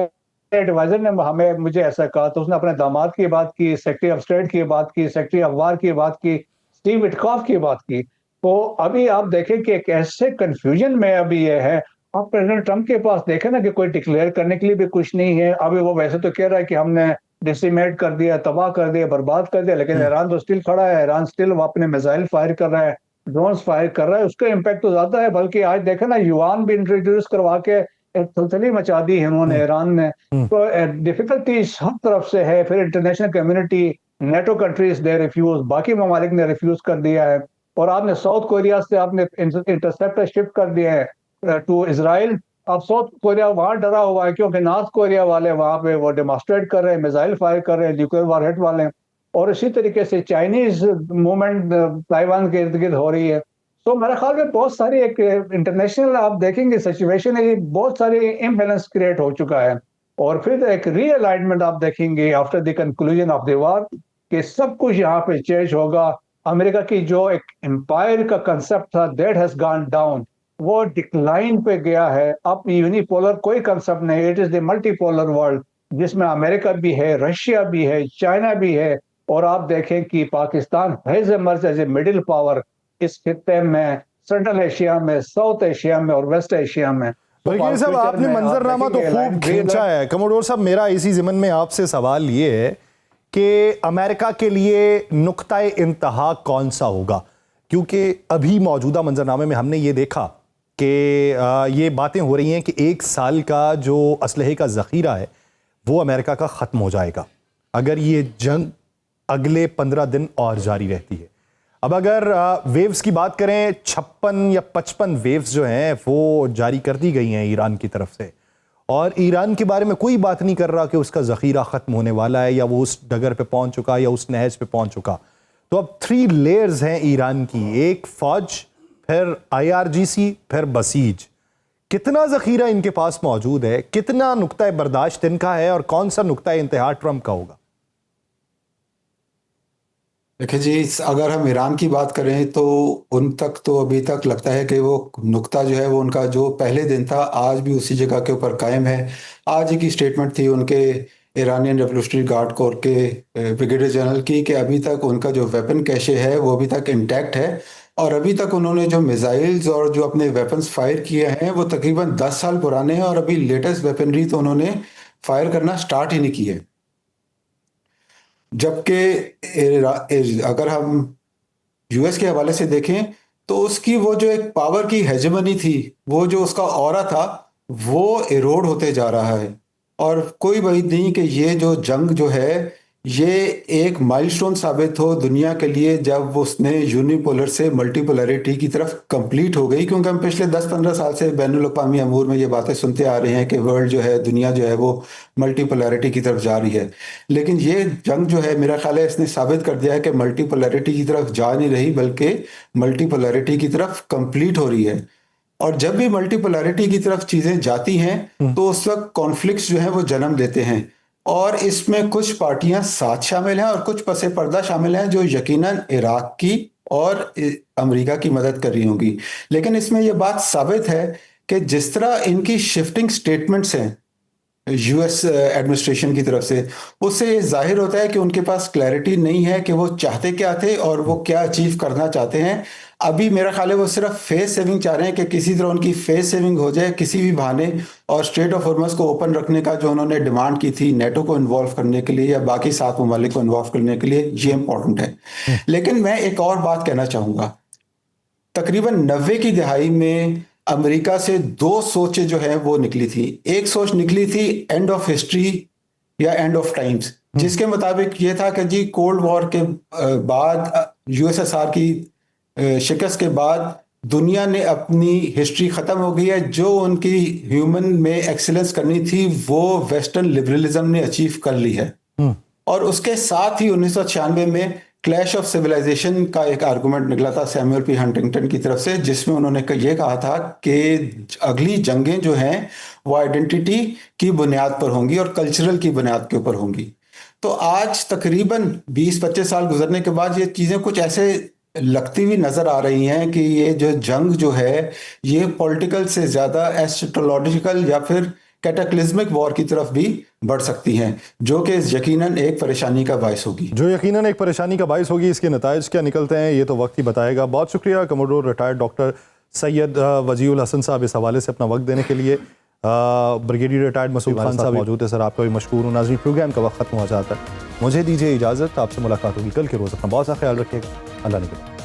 एडवाइजर ने हमें मुझे ऐसा कहा, तो उसने अपने दामाद की बात की, सेक्रेटरी ऑफ स्टेट की बात की, सेक्रेटरी ऑफ वार की बात की, स्टीव विटकॉफ की बात की। तो अभी आप देखें कि एक ऐसे कंफ्यूजन में अभी ये है। आप प्रेसिडेंट ट्रम्प के पास देखें ना कि कोई डिक्लेयर करने के लिए भी कुछ नहीं है। अभी वो वैसे तो कह रहा है कि हमने डिसिमेट कर दिया, तबाह कर दिया, बर्बाद कर दिया, लेकिन ईरान तो स्टिल खड़ा है। ईरान स्टिल अपने मिसाइल फायर कर रहा है, ड्रोन्स फायर कर रहा है, उसका इम्पैक्ट तो ज्यादा है। बल्कि आज देखे ना युआन भी इंट्रोड्यूस करवा के एक थलथली मचा दी है उन्होंने ईरान ने। तो डिफिकल्टीज हर तरफ से है। फिर international community, NATO countries they refuse, बाकी ममालिक ने रिफ्यूज कर दिया है। और आपने साउथ कोरिया से आपने इंटरसेप्टर शिफ्ट कर दिए हैं टू इसराइल। अब साउथ कोरिया वहां डरा हुआ है क्योंकि नॉर्थ कोरिया वाले वहां पे वो डेमोन्स्ट्रेट कर रहे हैं, मिसाइल फायर कर रहे हैं, न्यूक्लियर वॉरहेड वाले। और इसी तरीके से चाइनीज मूवमेंट ताइवान के इर्द गिर्द हो रही है। तो मेरे ख्याल में बहुत सारी एक इंटरनेशनल आप देखेंगे सिचुएशन है, बहुत सारी इम्बैलेंस क्रिएट हो चुका है। और फिर एक रीअलाइनमेंट आप देखेंगे after the conclusion of the war कि सब कुछ यहाँ पे चेंज होगा। अमेरिका की जो एक एम्पायर का कंसेप्ट था दैट हैज गॉन डाउन, वो डिक्लाइन पे गया है। अब यूनिपोलर कोई कंसेप्ट नहीं, it is the multipolar world जिसमें अमेरिका भी है, रशिया भी है, चाइना भी है। और आप देखें कि Pakistan has emerge as a middle power इस खित्ते में, सेंट्रल एशिया में, साउथ एशिया में और वेस्ट एशिया में। बल्कि साहब आपने मंजरनामा तो खूब खींचा है। कमोडोर साहब, मेरा इसी ज़िमन में आपसे सवाल ये है कि अमेरिका के लिए नुक्ता इंतहा कौन सा होगा, क्योंकि अभी मौजूदा मंजरनामे में हमने ये देखा कि ये बातें हो रही हैं कि 1 साल का जो असलहे का ज़ख़ीरा है वो अमेरिका का ख़त्म हो जाएगा अगर ये जंग अगले 15 दिन और जारी रहती है। अब अगर वेव्स की बात करें, 56 या 55 वेव्स जो हैं वो जारी कर दी गई हैं ईरान की तरफ से, और ईरान के बारे में कोई बात नहीं कर रहा कि उसका ज़ख़ीरा ख़त्म होने वाला है या वो उस डगर पे पहुंच चुका या उस नहज पे पहुंच चुका। तो अब 3 लेयर्स हैं ईरान की, एक फ़ौज, फिर IRGC, फिर बसीज। कितना ज़ख़ीरा इनके पास मौजूद है, कितना नुक्ता बर्दाश्त इनका है, और कौन सा नुक्ता इंतहा ट्रम्प का होगा? देखिए जी, अगर हम ईरान की बात करें तो उन तक तो अभी तक लगता है कि वो नुक्ता जो है वो उनका जो पहले दिन था आज भी उसी जगह के ऊपर कायम है। आज ही की स्टेटमेंट थी उनके ईरानियन रेवोल्यूशनरी गार्ड कोर के ब्रिगेडियर जनरल की कि अभी तक उनका जो वेपन कैशे है वो अभी तक इंटैक्ट है, और अभी तक उन्होंने जो मिसाइल्स और जो अपने वेपन्स फायर किए हैं वो तकरीबन 10 साल पुराने हैं, और अभी लेटेस्ट वेपनरी तो उन्होंने फायर करना स्टार्ट ही नहीं की है। जबकि अगर हम यूएस के हवाले से देखें तो उसकी वो जो एक पावर की हेजेमनी थी, वो जो उसका ऑरा था, वो इरोड होते जा रहा है। और कोई वजह नहीं कि ये जो जंग जो है ये एक माइलस्टोन साबित हो दुनिया के लिए जब उसने यूनिपोलर से मल्टीपोलैरिटी की तरफ कंप्लीट हो गई। क्योंकि हम पिछले 10-15 साल से बैनुल अक़वामी अमूर में ये बातें सुनते आ रहे हैं कि वर्ल्ड जो है, दुनिया जो है वो मल्टीपोलैरिटी की तरफ जा रही है, लेकिन ये जंग जो है मेरा ख्याल है इसने साबित कर दिया है कि मल्टीपोलैरिटी की तरफ जा नहीं रही बल्कि मल्टीपोलैरिटी की तरफ कंप्लीट हो रही है। और जब भी मल्टीपोलैरिटी की तरफ चीजें जाती हैं तो उस वक्त कॉन्फ्लिक्ट्स जो है वो जन्म देते हैं, और इसमें कुछ पार्टियां साथ शामिल हैं और कुछ पसे पर्दा शामिल हैं जो यकीनन इराक की और अमेरिका की मदद कर रही होंगी। लेकिन इसमें यह बात साबित है कि जिस तरह इनकी शिफ्टिंग स्टेटमेंट्स हैं यूएस एडमिनिस्ट्रेशन की तरफ से, उससे ये जाहिर होता है कि उनके पास क्लैरिटी नहीं है कि वो चाहते क्या थे और वो क्या अचीव करना चाहते हैं। अभी मेरा ख्याल है वो सिर्फ फेस सेविंग चाह रहे हैं कि किसी तरह उनकी फेस सेविंग हो जाए किसी भी बहाने, और स्ट्रेट ऑफ हॉर्मज़ को ओपन रखने का जो उन्होंने डिमांड की थी नेटो को इन्वॉल्व करने के लिए या बाकी 7 ममालिक को इन्वॉल्व करने के लिए, ये इंपॉर्टेंट है। लेकिन मैं एक और बात कहना चाहूँगा, तकरीबन 90 की दहाई में अमेरिका से 2 सोचें जो है वो निकली थी। एक सोच निकली थी एंड ऑफ हिस्ट्री या एंड ऑफ टाइम्स, जिसके मुताबिक ये था कि जी कोल्ड वॉर के बाद यूएसएसआर की शिकस्त के बाद दुनिया ने अपनी हिस्ट्री ख़त्म हो गई है, जो उनकी ह्यूमन में एक्सीलेंस करनी थी वो वेस्टर्न लिबरलिज्म ने अचीव कर ली है। और उसके साथ ही 1996 में क्लैश ऑफ सिविलाइजेशन का एक आर्गुमेंट निकला था सैमुअल पी हंटिंगटन की तरफ से, जिसमें उन्होंने ये कहा था कि अगली जंगें जो हैं वो आइडेंटिटी की बुनियाद पर होंगी और कल्चरल की बुनियाद के ऊपर होंगी। तो आज तकरीबन 20-25 साल गुजरने के बाद ये चीज़ें कुछ ऐसे लगती हुई नजर आ रही हैं कि ये जो जंग जो है ये पॉलिटिकल से ज़्यादा एस्ट्रोलॉजिकल या फिर कैटाक्लिज्मिक वॉर की तरफ भी बढ़ सकती हैं, जो कि यकीनन एक परेशानी का बायस होगी। जो यकीनन एक परेशानी का बायस होगी। इसके नताइज क्या निकलते हैं ये तो वक्त ही बताएगा। बहुत शुक्रिया commodore retired doctor Syed Wajiul Hasan साहब इस हवाले से अपना वक्त देने के लिए। ब्रिगेडियर रिटायर्ड मसूद खान साहब मौजूद है। सर आपका भी मशकूर हूँ। नाज़रीन प्रोग्राम का वक्त खत्म हो जाता है, मुझे दीजिए इजाज़त। आपसे मुलाकात होगी कल के रोज़। अपना बहुत सा ख्याल रखिएगा। अल्लाह ने